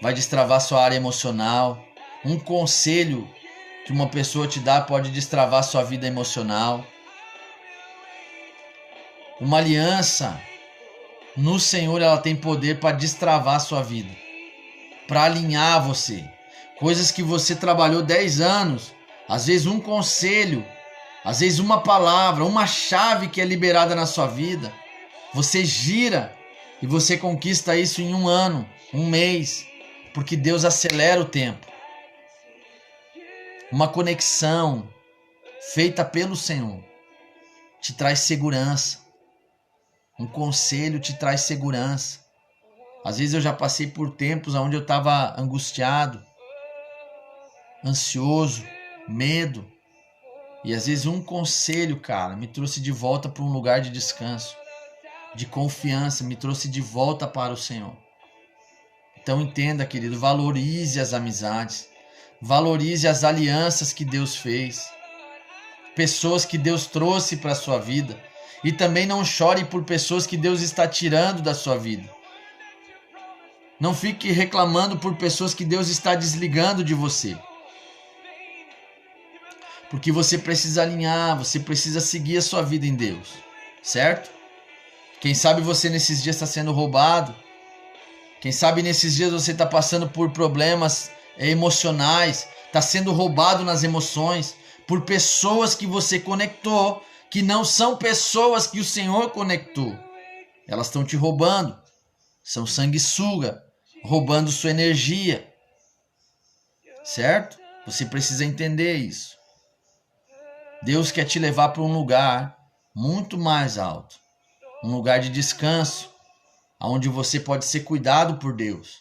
vai destravar sua área emocional. Um conselho que uma pessoa te dá pode destravar sua vida emocional. Uma aliança no Senhor, ela tem poder para destravar sua vida, para alinhar você. Coisas que você trabalhou 10 anos, às vezes um conselho, às vezes uma palavra, uma chave que é liberada na sua vida, você gira e você conquista isso em 1 ano, 1 mês, porque Deus acelera o tempo. Uma conexão feita pelo Senhor te traz segurança. Um conselho te traz segurança. Às vezes eu já passei por tempos onde eu estava angustiado, ansioso, medo. E às vezes um conselho, cara, me trouxe de volta para um lugar de descanso, de confiança, me trouxe de volta para o Senhor. Então entenda, querido, valorize as amizades, valorize as alianças que Deus fez, pessoas que Deus trouxe para a sua vida. E também não chore por pessoas que Deus está tirando da sua vida. Não fique reclamando por pessoas que Deus está desligando de você. Porque você precisa alinhar, você precisa seguir a sua vida em Deus, certo? Quem sabe você nesses dias está sendo roubado. Quem sabe nesses dias você está passando por problemas emocionais, está sendo roubado nas emoções por pessoas que você conectou, que não são pessoas que o Senhor conectou. Elas estão te roubando. São sanguessuga, roubando sua energia. Certo? Você precisa entender isso. Deus quer te levar para um lugar muito mais alto. Um lugar de descanso, onde você pode ser cuidado por Deus.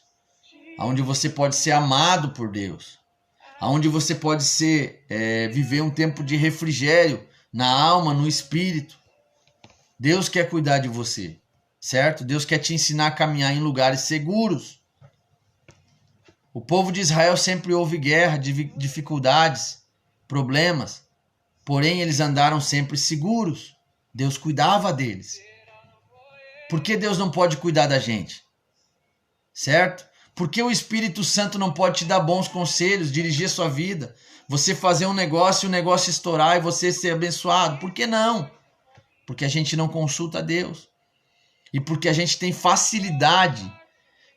Onde você pode ser amado por Deus. Onde você pode viver um tempo de refrigério na alma, no espírito. Deus quer cuidar de você, certo? Deus quer te ensinar a caminhar em lugares seguros. O povo de Israel sempre houve guerra, dificuldades, problemas, porém eles andaram sempre seguros. Deus cuidava deles. Por que Deus não pode cuidar da gente? Certo? Por que o Espírito Santo não pode te dar bons conselhos, dirigir a sua vida? Você fazer um negócio e o negócio estourar e você ser abençoado. Por que não? Porque a gente não consulta a Deus. E porque a gente tem facilidade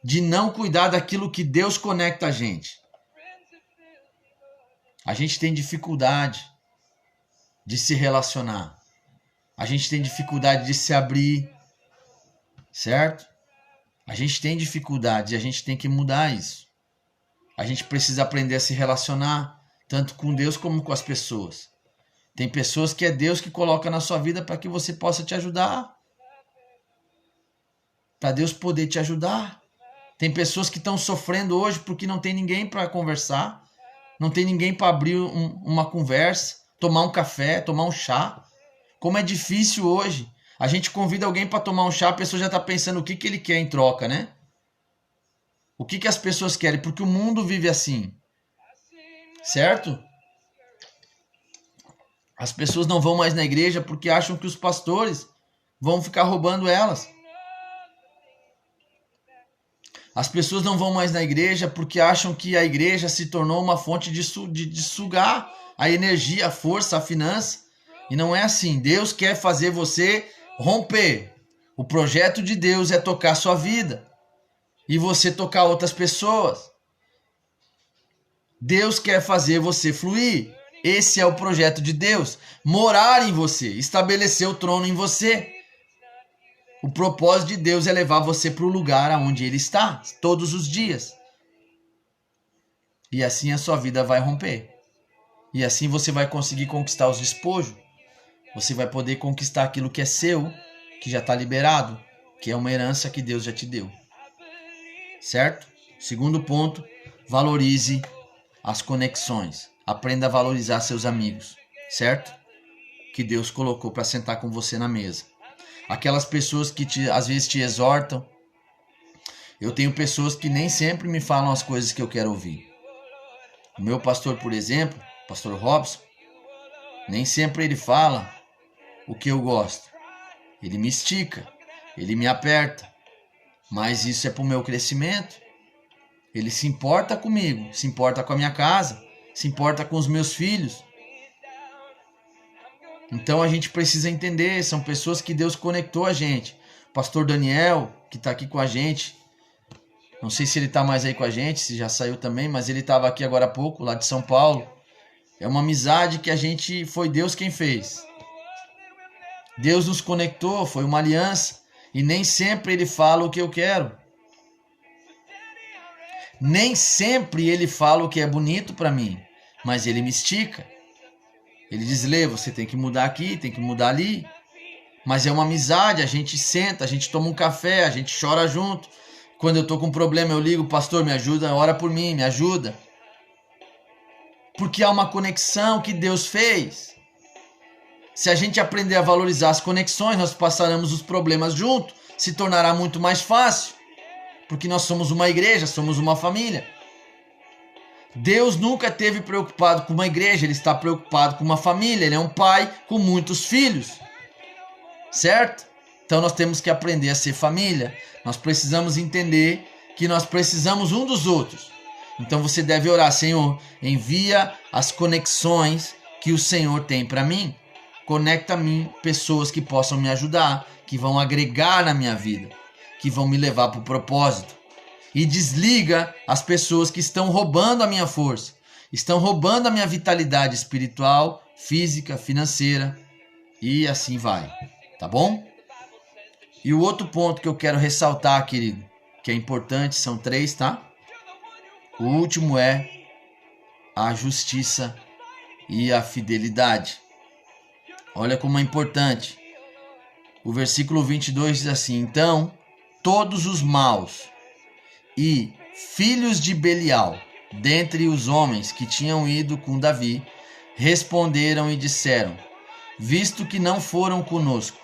de não cuidar daquilo que Deus conecta a gente. A gente tem dificuldade de se relacionar. A gente tem dificuldade de se abrir. Certo? A gente tem dificuldade e a gente tem que mudar isso. A gente precisa aprender a se relacionar, tanto com Deus como com as pessoas. Tem pessoas que é Deus que coloca na sua vida para que você possa te ajudar. Para Deus poder te ajudar. Tem pessoas que estão sofrendo hoje porque não tem ninguém para conversar. Não tem ninguém para abrir uma conversa, tomar um café, tomar um chá. Como é difícil hoje. A gente convida alguém para tomar um chá, a pessoa já está pensando o que ele quer em troca, né? O que as pessoas querem, porque o mundo vive assim. Certo? As pessoas não vão mais na igreja porque acham que os pastores vão ficar roubando elas. As pessoas não vão mais na igreja porque acham que a igreja se tornou uma fonte de sugar a energia, a força, a finança. E não é assim. Deus quer fazer você romper. O projeto de Deus é tocar sua vida e você tocar outras pessoas. Deus quer fazer você fluir. Esse é o projeto de Deus. Morar em você, estabelecer o trono em você. O propósito de Deus é levar você para o lugar onde Ele está, todos os dias. E assim a sua vida vai romper. E assim você vai conseguir conquistar os despojos. Você vai poder conquistar aquilo que é seu, que já está liberado, que é uma herança que Deus já te deu. Certo? Segundo ponto, valorize as conexões. Aprenda a valorizar seus amigos. Certo? Que Deus colocou para sentar com você na mesa. aquelas pessoas que às vezes te exortam. Eu tenho pessoas que nem sempre me falam as coisas que eu quero ouvir. O meu pastor, por exemplo, pastor Robson, nem sempre ele fala o que eu gosto. Ele me estica, ele me aperta, mas isso é para o meu crescimento. Ele se importa comigo, se importa com a minha casa, se importa com os meus filhos. Então a gente precisa entender, são pessoas que Deus conectou a gente. O pastor Daniel, que está aqui com a gente, não sei se ele está mais aí com a gente, se já saiu também, mas ele estava aqui agora há pouco, lá de São Paulo. É uma amizade que foi Deus quem fez. Deus nos conectou, foi uma aliança. E nem sempre ele fala o que eu quero. Nem sempre ele fala o que é bonito para mim, mas ele me estica. Ele diz, Lê, você tem que mudar aqui, tem que mudar ali. Mas é uma amizade, a gente senta, a gente toma um café, a gente chora junto. Quando eu tô com um problema, eu ligo, pastor, me ajuda, ora por mim, me ajuda. Porque há uma conexão que Deus fez. Se a gente aprender a valorizar as conexões, nós passaremos os problemas junto, se tornará muito mais fácil. Porque nós somos uma igreja, somos uma família. Deus nunca esteve preocupado com uma igreja, Ele está preocupado com uma família. Ele é um pai com muitos filhos. Certo? Então nós temos que aprender a ser família. Nós precisamos entender que nós precisamos um dos outros. Então você deve orar, Senhor, envia as conexões que o Senhor tem para mim. Conecta a mim pessoas que possam me ajudar, que vão agregar na minha vida, que vão me levar para o propósito. E desliga as pessoas que estão roubando a minha força, estão roubando a minha vitalidade espiritual, física, financeira e assim vai. Tá bom? E o outro ponto que eu quero ressaltar, querido, que é importante, são 3, tá? O último é a justiça e a fidelidade. Olha como é importante. O versículo 22 diz assim, então, todos os maus e filhos de Belial, dentre os homens que tinham ido com Davi, responderam e disseram, visto que não foram conosco,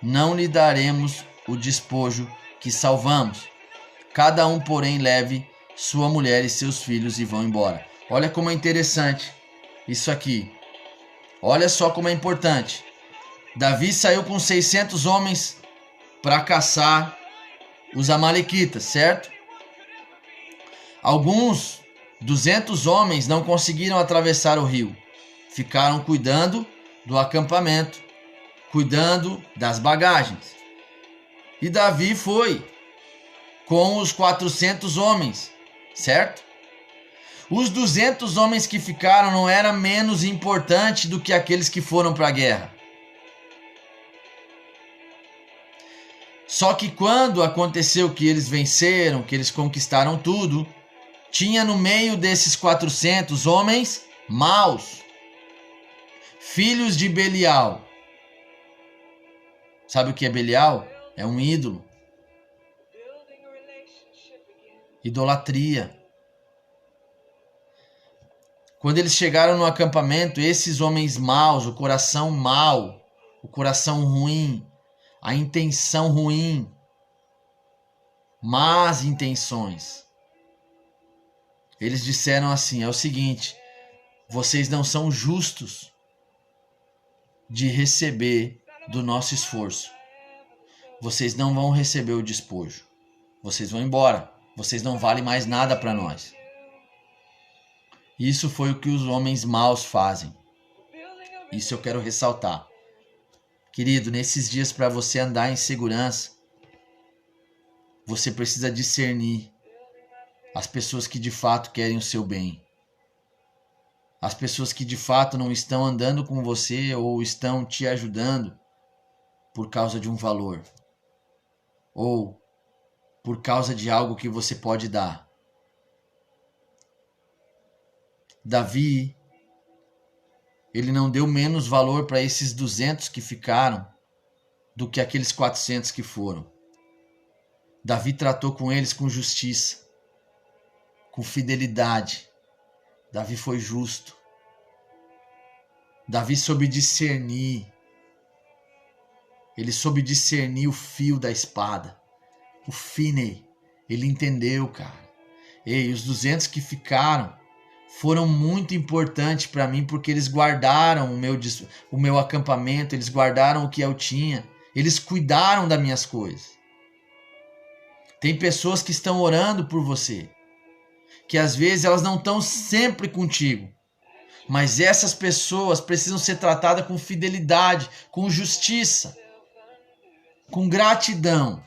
não lhe daremos o despojo que salvamos. Cada um, porém, leve sua mulher e seus filhos e vão embora. Olha como é interessante isso aqui. Olha só como é importante. Davi saiu com 600 homens para caçar os amalequitas, certo? Alguns 200 homens não conseguiram atravessar o rio. Ficaram cuidando do acampamento, cuidando das bagagens. E Davi foi com os 400 homens, certo? Os 200 homens que ficaram não eram menos importantes do que aqueles que foram para a guerra. Só que quando aconteceu que eles venceram, que eles conquistaram tudo, tinha no meio desses 400 homens maus, filhos de Belial. Sabe o que é Belial? É um ídolo. Idolatria. Quando eles chegaram no acampamento, esses homens maus, o coração mau, o coração ruim, a intenção ruim, más intenções. Eles disseram assim, é o seguinte, vocês não são justos de receber do nosso esforço. Vocês não vão receber o despojo. Vocês vão embora. Vocês não valem mais nada para nós. Isso foi o que os homens maus fazem. Isso eu quero ressaltar. Querido, nesses dias para você andar em segurança, você precisa discernir as pessoas que de fato querem o seu bem. As pessoas que de fato não estão andando com você ou estão te ajudando por causa de um valor. Ou por causa de algo que você pode dar. Davi, ele não deu menos valor para esses 200 que ficaram do que aqueles 400 que foram. Davi tratou com eles com justiça, com fidelidade. Davi foi justo. Davi soube discernir. Ele soube discernir o fio da espada. O Finney, ele entendeu, cara. E os 200 que ficaram foram muito importantes para mim, porque eles guardaram o meu acampamento, eles guardaram o que eu tinha, eles cuidaram das minhas coisas. Tem pessoas que estão orando por você, que às vezes elas não estão sempre contigo, mas essas pessoas precisam ser tratadas com fidelidade, com justiça, com gratidão.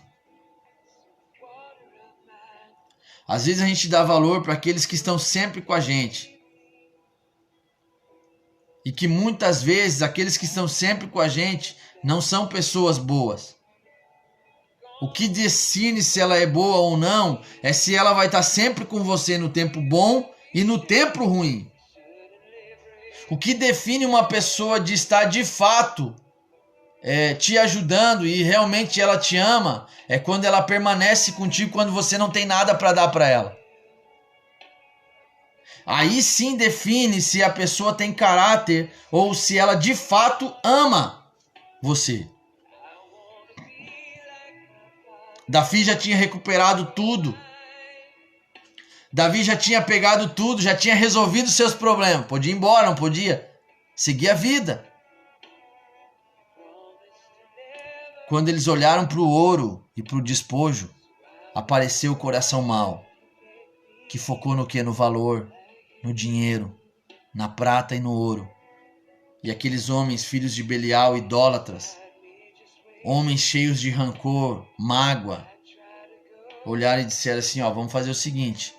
Às vezes a gente dá valor para aqueles que estão sempre com a gente. E que muitas vezes aqueles que estão sempre com a gente não são pessoas boas. O que decide se ela é boa ou não é se ela vai estar sempre com você no tempo bom e no tempo ruim. O que define uma pessoa de estar de fato te ajudando e realmente ela te ama é quando ela permanece contigo quando você não tem nada para dar para ela. Aí sim define se a pessoa tem caráter ou se ela de fato ama você. Davi já tinha recuperado tudo. Davi já tinha pegado tudo, já tinha resolvido seus problemas. Podia ir embora, não podia? Seguir a vida. Quando eles olharam para o ouro e para o despojo, apareceu o coração mau, que focou no quê? No valor, no dinheiro, na prata e no ouro. E aqueles homens, filhos de Belial, idólatras, homens cheios de rancor, mágoa, olharam e disseram assim, vamos fazer o seguinte,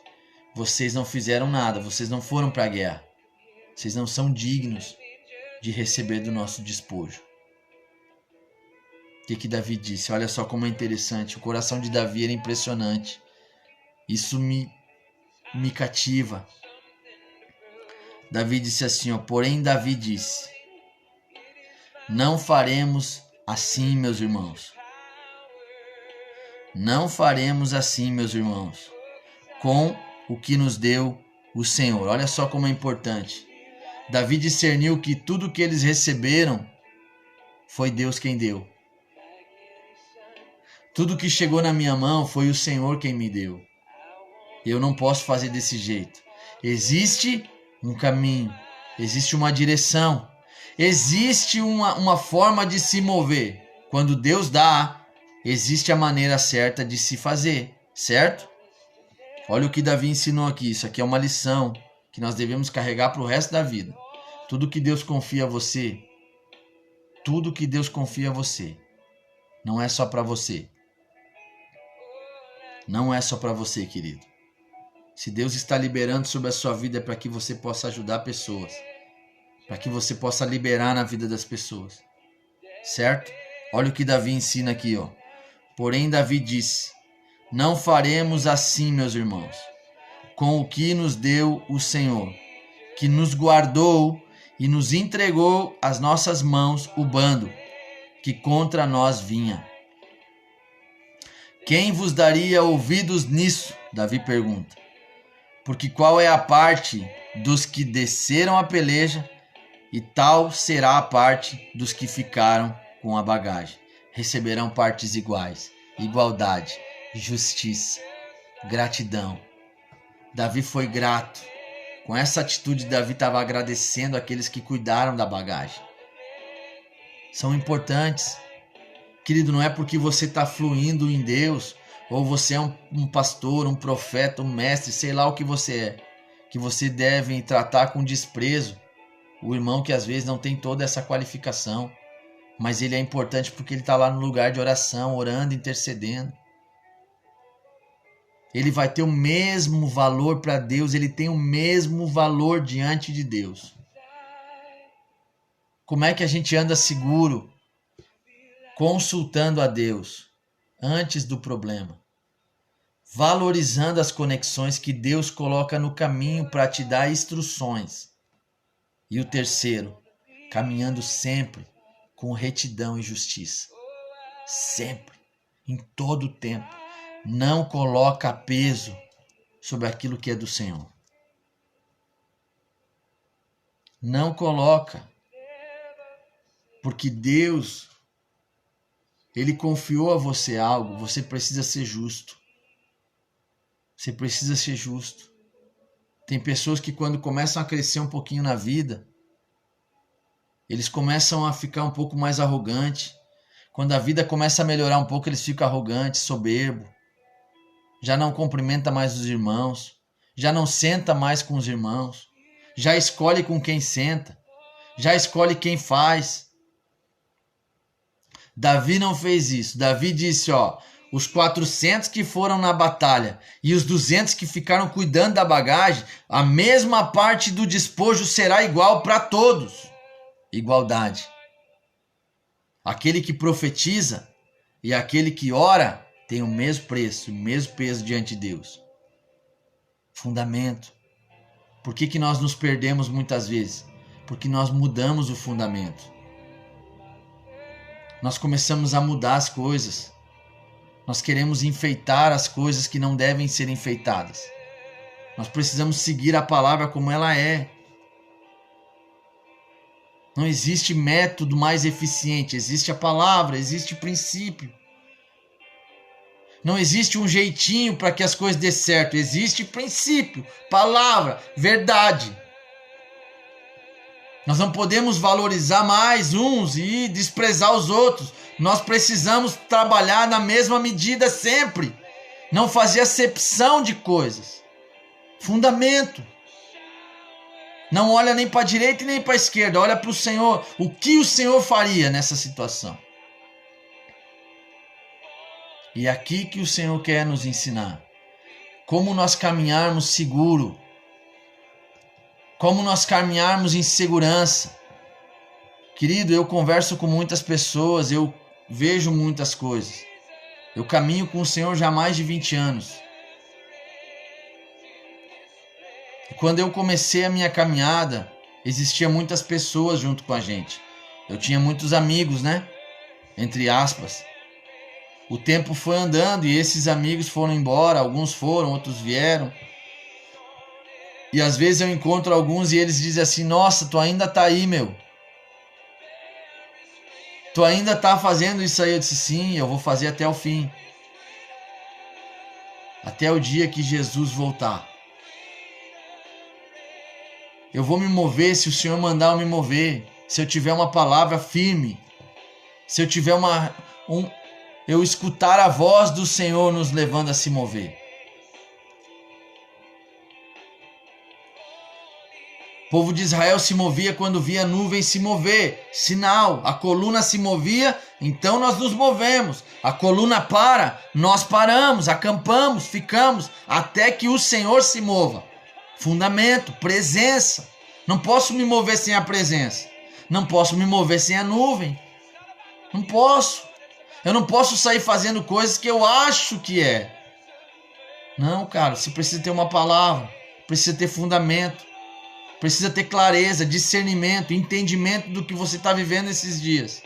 vocês não fizeram nada, vocês não foram para a guerra, vocês não são dignos de receber do nosso despojo. O que Davi disse? Olha só como é interessante. O coração de Davi era impressionante. Isso me cativa. Davi disse assim, porém Davi disse, não faremos assim, meus irmãos. Não faremos assim, meus irmãos, com o que nos deu o Senhor. Olha só como é importante. Davi discerniu que tudo que eles receberam foi Deus quem deu. Tudo que chegou na minha mão foi o Senhor quem me deu. Eu não posso fazer desse jeito. Existe um caminho, existe uma direção, existe uma forma de se mover. Quando Deus dá, existe a maneira certa de se fazer, certo? Olha o que Davi ensinou aqui. Isso aqui é uma lição que nós devemos carregar para o resto da vida. Tudo que Deus confia a você, tudo que Deus confia a você, não é só para você. Não é só para você, querido. Se Deus está liberando sobre a sua vida é para que você possa ajudar pessoas. Para que você possa liberar na vida das pessoas. Certo? Olha o que Davi ensina aqui, Porém Davi disse, não faremos assim, meus irmãos, com o que nos deu o Senhor, que nos guardou e nos entregou às nossas mãos o bando que contra nós vinha. Quem vos daria ouvidos nisso? Davi pergunta. Porque qual é a parte dos que desceram a peleja, e tal será a parte dos que ficaram com a bagagem. Receberão partes iguais, igualdade, justiça, gratidão. Davi foi grato. Com essa atitude, Davi estava agradecendo aqueles que cuidaram da bagagem. São importantes. Querido, não é porque você está fluindo em Deus, ou você é um pastor, um profeta, um mestre, sei lá o que você é, que você deve tratar com desprezo o irmão que às vezes não tem toda essa qualificação, mas ele é importante porque ele está lá no lugar de oração, orando, intercedendo. Ele vai ter o mesmo valor para Deus, ele tem o mesmo valor diante de Deus. Como é que a gente anda seguro? Consultando a Deus antes do problema, valorizando as conexões que Deus coloca no caminho para te dar instruções. E o terceiro, caminhando sempre com retidão e justiça. Sempre, em todo o tempo. Não coloca peso sobre aquilo que é do Senhor. Não coloca. Porque Deus Ele confiou a você algo, você precisa ser justo. Você precisa ser justo. Tem pessoas que quando começam a crescer um pouquinho na vida, eles começam a ficar um pouco mais arrogantes. Quando a vida começa a melhorar um pouco, eles ficam arrogantes, soberbo. Já não cumprimenta mais os irmãos. Já não senta mais com os irmãos. Já escolhe com quem senta. Já escolhe quem faz. Davi não fez isso. Davi disse, os 400 que foram na batalha e os 200 que ficaram cuidando da bagagem, a mesma parte do despojo será igual para todos. Igualdade. Aquele que profetiza e aquele que ora tem o mesmo preço, o mesmo peso diante de Deus. Fundamento. Por que nós nos perdemos muitas vezes? Porque nós mudamos o fundamento. Nós começamos a mudar as coisas. Nós queremos enfeitar as coisas que não devem ser enfeitadas. Nós precisamos seguir a palavra como ela é. Não existe método mais eficiente. Existe a palavra, existe o princípio. Não existe um jeitinho para que as coisas dê certo. Existe princípio, palavra, verdade. Nós não podemos valorizar mais uns e desprezar os outros. Nós precisamos trabalhar na mesma medida sempre. Não fazer acepção de coisas. Fundamento. Não olha nem para a direita e nem para a esquerda. Olha para o Senhor. O que o Senhor faria nessa situação? E é aqui que o Senhor quer nos ensinar. Como nós caminharmos seguro. Como nós caminharmos em segurança. Querido, eu converso com muitas pessoas, eu vejo muitas coisas. Eu caminho com o Senhor já há mais de 20 anos. E quando eu comecei a minha caminhada, existiam muitas pessoas junto com a gente. Eu tinha muitos amigos, né? Entre aspas. O tempo foi andando e esses amigos foram embora, alguns foram, outros vieram. E às vezes eu encontro alguns e eles dizem assim, nossa, tu ainda tá aí, meu. Tu ainda tá fazendo isso aí? Eu disse, sim, eu vou fazer até o fim. Até o dia que Jesus voltar. Eu vou me mover se o Senhor mandar eu me mover. Se eu tiver uma palavra firme. Se eu tiver eu escutar a voz do Senhor nos levando a se mover. O povo de Israel se movia quando via a nuvem se mover. Sinal, a coluna se movia, então nós nos movemos. A coluna para, nós paramos, acampamos, ficamos, até que o Senhor se mova. Fundamento, presença. Não posso me mover sem a presença. Não posso me mover sem a nuvem. Não posso. Eu não posso sair fazendo coisas que eu acho que é. Não, cara, você precisa ter uma palavra. Precisa ter fundamento. Precisa ter clareza, discernimento, entendimento do que você está vivendo esses dias.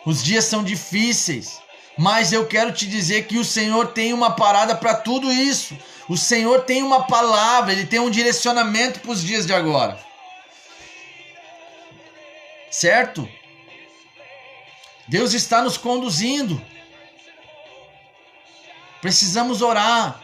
Os dias são difíceis, mas eu quero te dizer que o Senhor tem uma parada para tudo isso. O Senhor tem uma palavra, Ele tem um direcionamento para os dias de agora. Certo? Deus está nos conduzindo. Precisamos orar.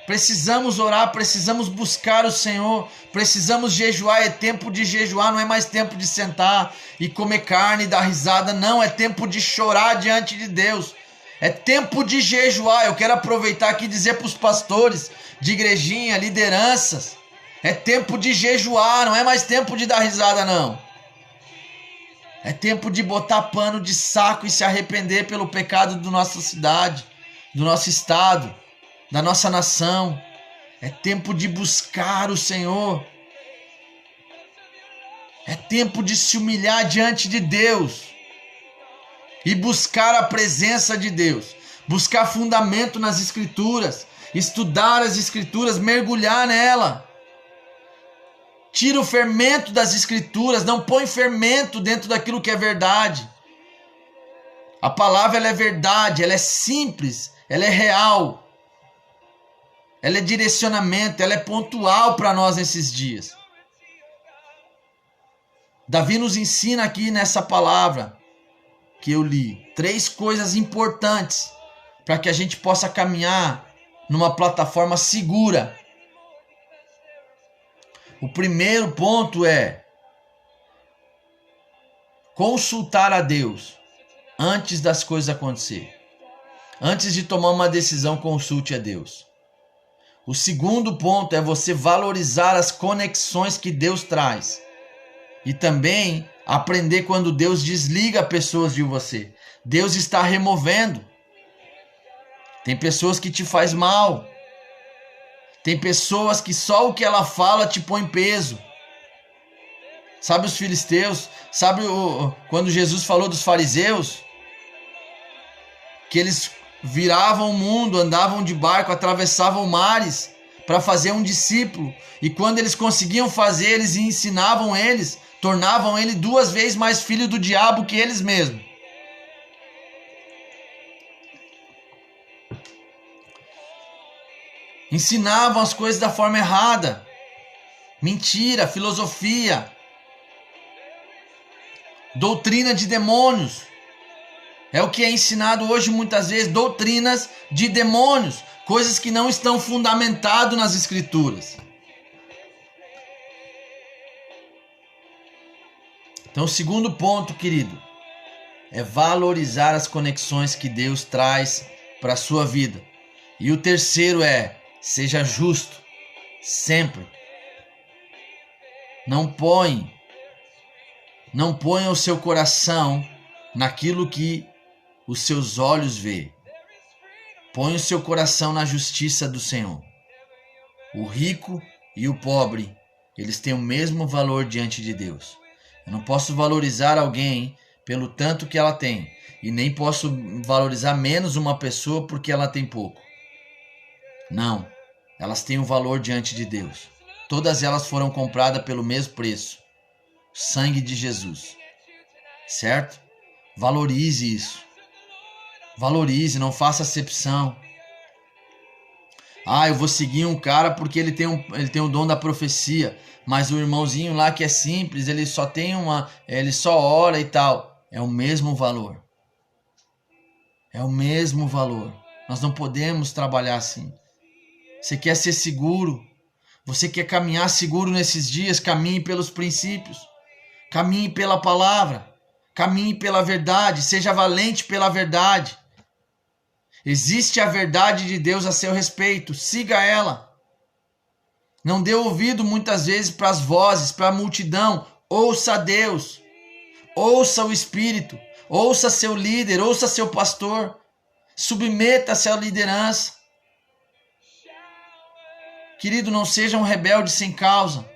Precisamos orar, precisamos buscar o Senhor, precisamos jejuar, é tempo de jejuar, não é mais tempo de sentar e comer carne e dar risada, não, é tempo de chorar diante de Deus, é tempo de jejuar. Eu quero aproveitar aqui e dizer para os pastores de igrejinha, lideranças, é tempo de jejuar, não é mais tempo de dar risada não, é tempo de botar pano de saco e se arrepender pelo pecado da nossa cidade, do nosso estado, da nossa nação. É tempo de buscar o Senhor. É tempo de se humilhar diante de Deus e buscar a presença de Deus, buscar fundamento nas Escrituras, estudar as Escrituras, mergulhar nela. Tira o fermento das Escrituras, não põe fermento dentro daquilo que é verdade. A palavra ela é verdade, ela é simples, ela é real. Ela é direcionamento, ela é pontual para nós nesses dias. Davi nos ensina aqui nessa palavra que eu li. 3 coisas importantes para que a gente possa caminhar numa plataforma segura. O primeiro ponto é consultar a Deus antes das coisas acontecerem. Antes de tomar uma decisão, consulte a Deus. O segundo ponto é você valorizar as conexões que Deus traz. E também aprender quando Deus desliga pessoas de você. Deus está removendo. Tem pessoas que te faz mal. Tem pessoas que só o que ela fala te põe peso. Sabe os filisteus? Sabe quando Jesus falou dos fariseus? Que eles viravam o mundo, andavam de barco, atravessavam mares para fazer um discípulo. E quando eles conseguiam fazer, eles ensinavam eles, tornavam ele 2 vezes mais filho do diabo que eles mesmos. Ensinavam as coisas da forma errada. Mentira, filosofia, doutrina de demônios. É o que é ensinado hoje muitas vezes, doutrinas de demônios, coisas que não estão fundamentadas nas escrituras. Então, o segundo ponto, querido, é valorizar as conexões que Deus traz para a sua vida. E o terceiro é, seja justo, sempre. Não ponha o seu coração naquilo que os seus olhos vê. Põe o seu coração na justiça do Senhor. O rico e o pobre, eles têm o mesmo valor diante de Deus. Eu não posso valorizar alguém pelo tanto que ela tem. E nem posso valorizar menos uma pessoa porque ela tem pouco. Não. Elas têm um valor diante de Deus. Todas elas foram compradas pelo mesmo preço. Sangue de Jesus. Certo? Valorize isso. Valorize, não faça acepção. Eu vou seguir um cara porque ele tem o dom da profecia. Mas o irmãozinho lá que é simples, ele só ora e tal. É o mesmo valor. É o mesmo valor. Nós não podemos trabalhar assim. Você quer ser seguro? Você quer caminhar seguro nesses dias? Caminhe pelos princípios. Caminhe pela palavra. Caminhe pela verdade. Seja valente pela verdade. Existe a verdade de Deus a seu respeito. Siga ela. Não dê ouvido muitas vezes para as vozes, para a multidão. Ouça a Deus. Ouça o Espírito. Ouça seu líder. Ouça seu pastor. Submeta-se à liderança. Querido, não seja um rebelde sem causa.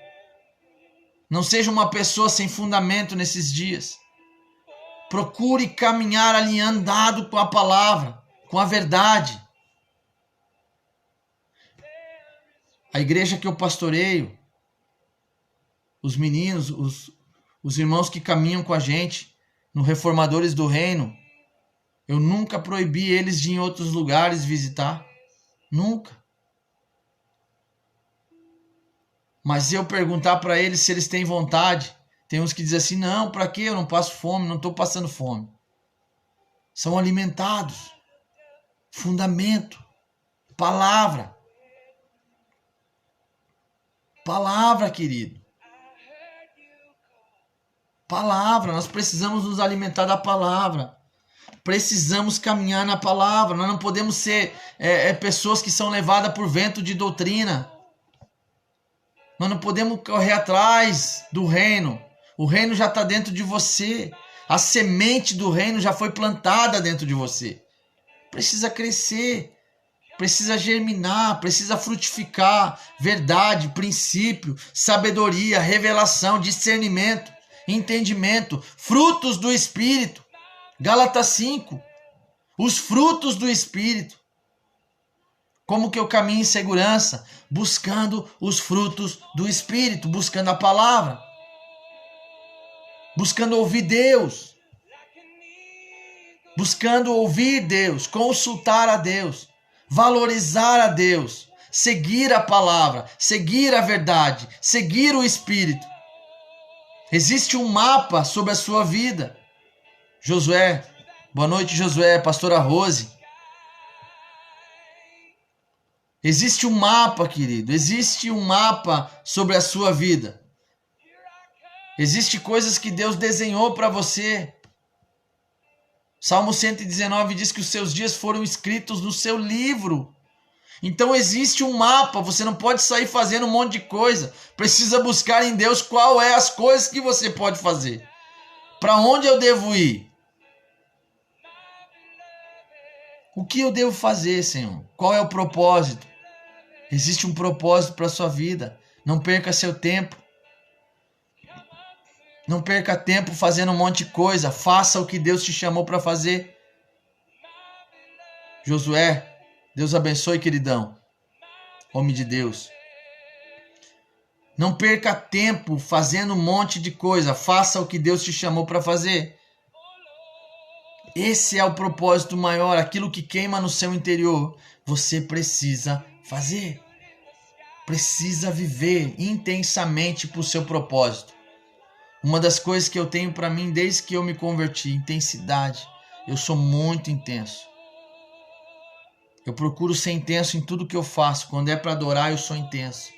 Não seja uma pessoa sem fundamento nesses dias. Procure caminhar alinhado com a palavra, com a verdade. A igreja que eu pastoreio, os meninos, os irmãos que caminham com a gente no Reformadores do Reino, eu nunca proibi eles de ir em outros lugares visitar. Nunca. Mas se eu perguntar para eles se eles têm vontade, tem uns que dizem assim, não, para quê? Eu não passo fome, não estou passando fome. São alimentados. Fundamento. Palavra. Palavra, querido. Palavra. Nós precisamos nos alimentar da palavra. Precisamos caminhar na palavra. Nós não podemos ser pessoas que são levadas por vento de doutrina. Nós não podemos correr atrás do reino. O reino já está dentro de você. A semente do reino já foi plantada dentro de você. Precisa crescer. Precisa germinar. Precisa frutificar. Verdade, princípio, sabedoria, revelação, discernimento, entendimento. Frutos do Espírito. Gálatas 5. Os frutos do Espírito. Como que eu caminho em segurança? Buscando os frutos do Espírito, buscando a palavra, buscando ouvir Deus, consultar a Deus, valorizar a Deus, seguir a palavra, seguir a verdade, seguir o Espírito. Existe um mapa sobre a sua vida. Josué Boa noite, Josué, pastora Rose. Existe um mapa, querido. Existe um mapa sobre a sua vida. Existem coisas que Deus desenhou para você. Salmo 119 diz que os seus dias foram escritos no seu livro. Então existe um mapa. Você não pode sair fazendo um monte de coisa. Precisa buscar em Deus qual é as coisas que você pode fazer. Para onde eu devo ir? O que eu devo fazer, Senhor? Qual é o propósito? Existe um propósito para a sua vida. Não perca seu tempo. Não perca tempo fazendo um monte de coisa. Faça o que Deus te chamou para fazer. Josué, Deus abençoe, queridão. Homem de Deus. Não perca tempo fazendo um monte de coisa. Faça o que Deus te chamou para fazer. Esse é o propósito maior, aquilo que queima no seu interior. Você precisa fazer. Precisa viver intensamente para o seu propósito. Uma das coisas que eu tenho para mim desde que eu me converti, intensidade. Eu sou muito intenso. Eu procuro ser intenso em tudo que eu faço. Quando é para adorar, eu sou intenso.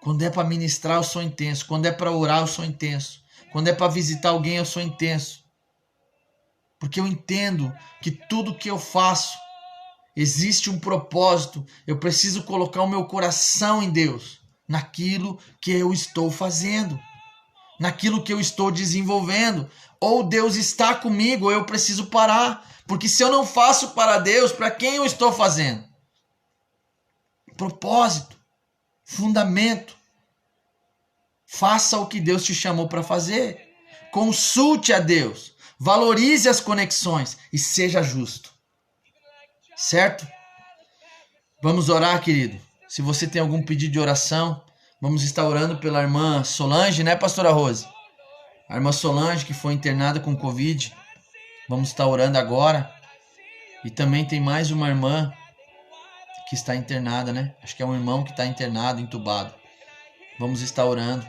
Quando é para ministrar, eu sou intenso. Quando é para orar, eu sou intenso. Quando é para visitar alguém, eu sou intenso. Porque eu entendo que tudo que eu faço existe um propósito. Eu preciso colocar o meu coração em Deus, naquilo que eu estou fazendo, naquilo que eu estou desenvolvendo. Ou Deus está comigo, ou eu preciso parar. Porque se eu não faço para Deus, para quem eu estou fazendo? Propósito, fundamento. Faça o que Deus te chamou para fazer. Consulte a Deus. Valorize as conexões e seja justo. Certo? Vamos orar, querido. Se você tem algum pedido de oração, vamos estar orando pela irmã Solange, né, pastora Rose? A irmã Solange que foi internada com Covid. Vamos estar orando agora. E também tem mais uma irmã que está internada, né? Acho que é um irmão que está internado, entubado. Vamos estar orando.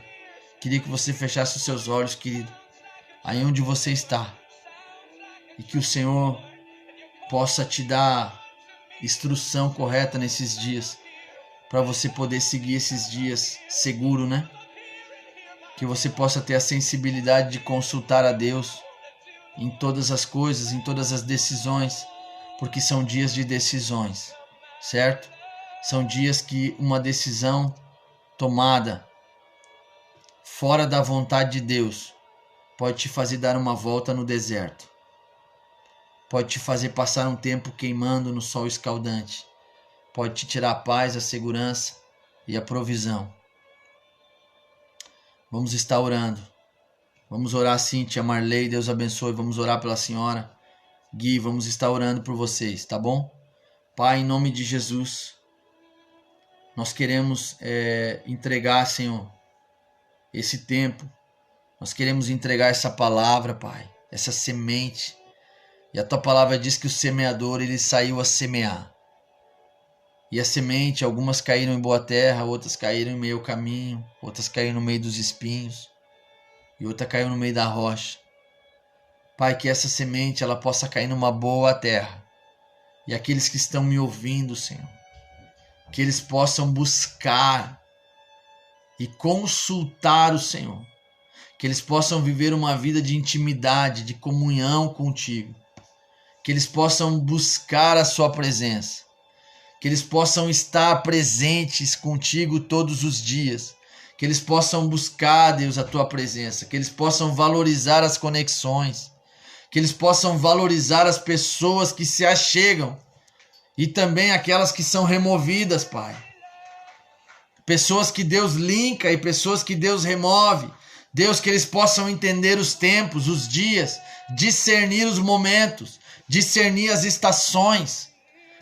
Queria que você fechasse os seus olhos, querido. Aí onde você está. E que o Senhor possa te dar instrução correta nesses dias. Para você poder seguir esses dias seguro, né? Que você possa ter a sensibilidade de consultar a Deus em todas as coisas, em todas as decisões. Porque são dias de decisões, certo? São dias que uma decisão tomada fora da vontade de Deus pode te fazer dar uma volta no deserto. Pode te fazer passar um tempo queimando no sol escaldante. Pode te tirar a paz, a segurança e a provisão. Vamos estar orando. Vamos orar, Cíntia, Marley, Deus abençoe. Vamos orar pela senhora. Gui, vamos estar orando por vocês, tá bom? Pai, em nome de Jesus, nós queremos entregar, Senhor, esse tempo. Nós queremos entregar essa palavra, Pai, essa semente. E a tua palavra diz que o semeador, ele saiu a semear. E a semente, algumas caíram em boa terra, outras caíram em meio ao caminho, outras caíram no meio dos espinhos e outra caiu no meio da rocha. Pai, que essa semente ela possa cair numa boa terra. E aqueles que estão me ouvindo, Senhor, que eles possam buscar e consultar o Senhor. Que eles possam viver uma vida de intimidade, de comunhão contigo. Que eles possam buscar a sua presença. Que eles possam estar presentes contigo todos os dias. Que eles possam buscar, Deus, a tua presença. Que eles possam valorizar as conexões. Que eles possam valorizar as pessoas que se achegam. E também aquelas que são removidas, Pai. Pessoas que Deus linka e pessoas que Deus remove. Deus, que eles possam entender os tempos, os dias, discernir os momentos, discernir as estações.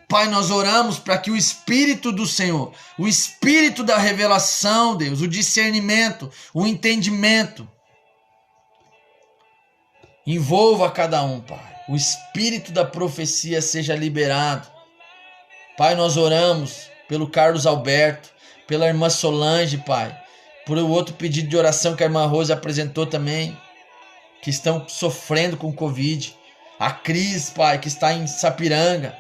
Pai, nós oramos para que o Espírito do Senhor, o Espírito da revelação, Deus, o discernimento, o entendimento, envolva cada um, Pai. O Espírito da profecia seja liberado. Pai, nós oramos pelo Carlos Alberto, pela irmã Solange, Pai, por o outro pedido de oração que a irmã Rose apresentou também, que estão sofrendo com Covid. A Cris, Pai, que está em Sapiranga,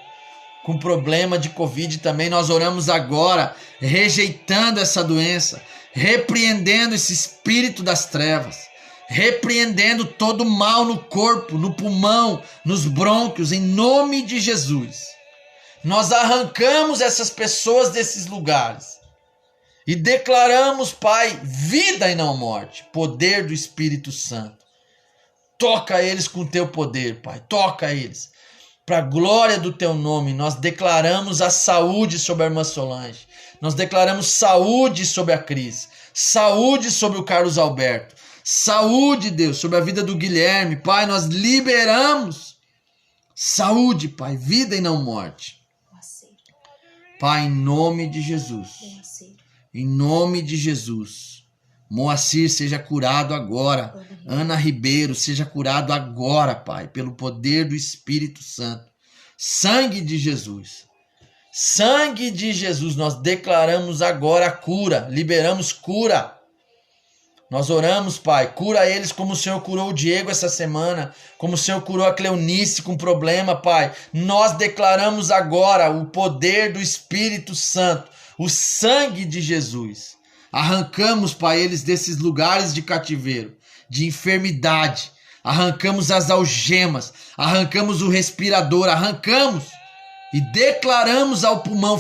com problema de Covid também, nós oramos agora, rejeitando essa doença, repreendendo esse espírito das trevas, repreendendo todo mal no corpo, no pulmão, nos brônquios, em nome de Jesus. Nós arrancamos essas pessoas desses lugares e declaramos, Pai, vida e não morte, poder do Espírito Santo. Toca eles com o teu poder, Pai, toca eles. Para a glória do teu nome, nós declaramos a saúde sobre a irmã Solange. Nós declaramos saúde sobre a Cris. Saúde sobre o Carlos Alberto. Saúde, Deus, sobre a vida do Guilherme. Pai, nós liberamos saúde, Pai, vida e não morte. Pai, em nome de Jesus. Em nome de Jesus. Moacir seja curado agora. Ana Ribeiro seja curado agora, Pai, pelo poder do Espírito Santo. Sangue de Jesus. Sangue de Jesus. Nós declaramos agora a cura. Liberamos cura. Nós oramos, Pai, cura eles como o Senhor curou o Diego essa semana, como o Senhor curou a Cleonice com problema, Pai. Nós declaramos agora o poder do Espírito Santo, o sangue de Jesus. Arrancamos, Pai, eles desses lugares de cativeiro, de enfermidade. Arrancamos as algemas, arrancamos o respirador, arrancamos e declaramos ao pulmão,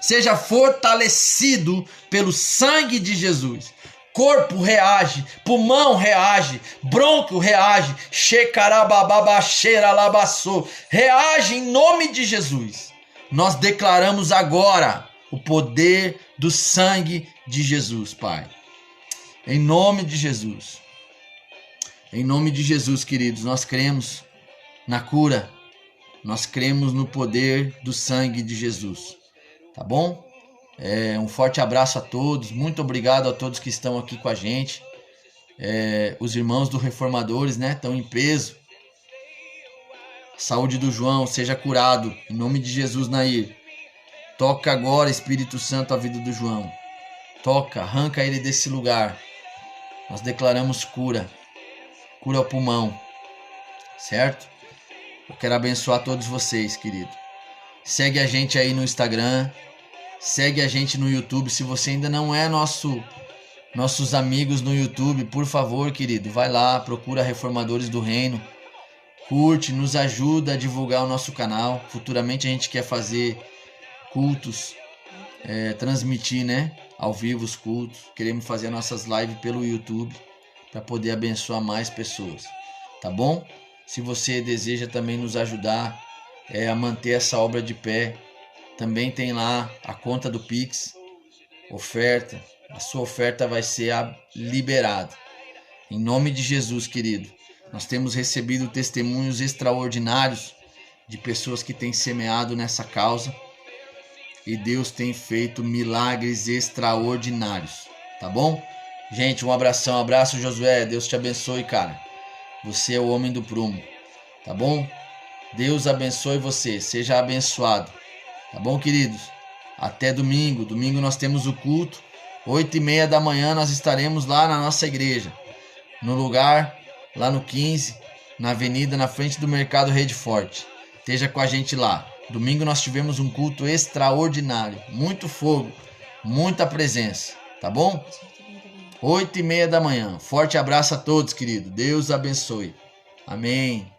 seja fortalecido pelo sangue de Jesus. Corpo reage, pulmão reage, brônquio reage, xecarabababaxeralabaçô, reage em nome de Jesus. Nós declaramos agora o poder do sangue de Jesus, Pai. Em nome de Jesus. Em nome de Jesus, queridos, nós cremos na cura. Nós cremos no poder do sangue de Jesus. Tá bom? Um forte abraço a todos, muito obrigado a todos que estão aqui com a gente. Os irmãos do Reformadores, né, estão em peso. Saúde do João, seja curado, em nome de Jesus, Nair. Toca agora, Espírito Santo, a vida do João. Toca, arranca ele desse lugar. Nós declaramos cura, cura ao pulmão, certo? Eu quero abençoar todos vocês, querido. Segue a gente aí no Instagram. Segue a gente no YouTube. Se você ainda não é nossos amigos no YouTube, por favor, querido, vai lá, procura Reformadores do Reino. Curte, nos ajuda a divulgar o nosso canal. Futuramente a gente quer fazer cultos, transmitir, né, ao vivo os cultos. Queremos fazer nossas lives pelo YouTube para poder abençoar mais pessoas. Tá bom? Se você deseja também nos ajudar a manter essa obra de pé, também tem lá a conta do Pix, oferta. A sua oferta vai ser liberada. Em nome de Jesus, querido. Nós temos recebido testemunhos extraordinários de pessoas que têm semeado nessa causa. E Deus tem feito milagres extraordinários. Tá bom? Gente, um abração. Abraço, Josué. Deus te abençoe, cara. Você é o homem do prumo. Tá bom? Deus abençoe você. Seja abençoado. Tá bom, queridos? Até domingo. Domingo nós temos o culto. 8h30 da manhã nós estaremos lá na nossa igreja. No lugar, lá no 15, na avenida, na frente do Mercado Rede Forte. Esteja com a gente lá. Domingo nós tivemos um culto extraordinário. Muito fogo, muita presença. Tá bom? 8h30 da manhã. Forte abraço a todos, querido. Deus abençoe. Amém.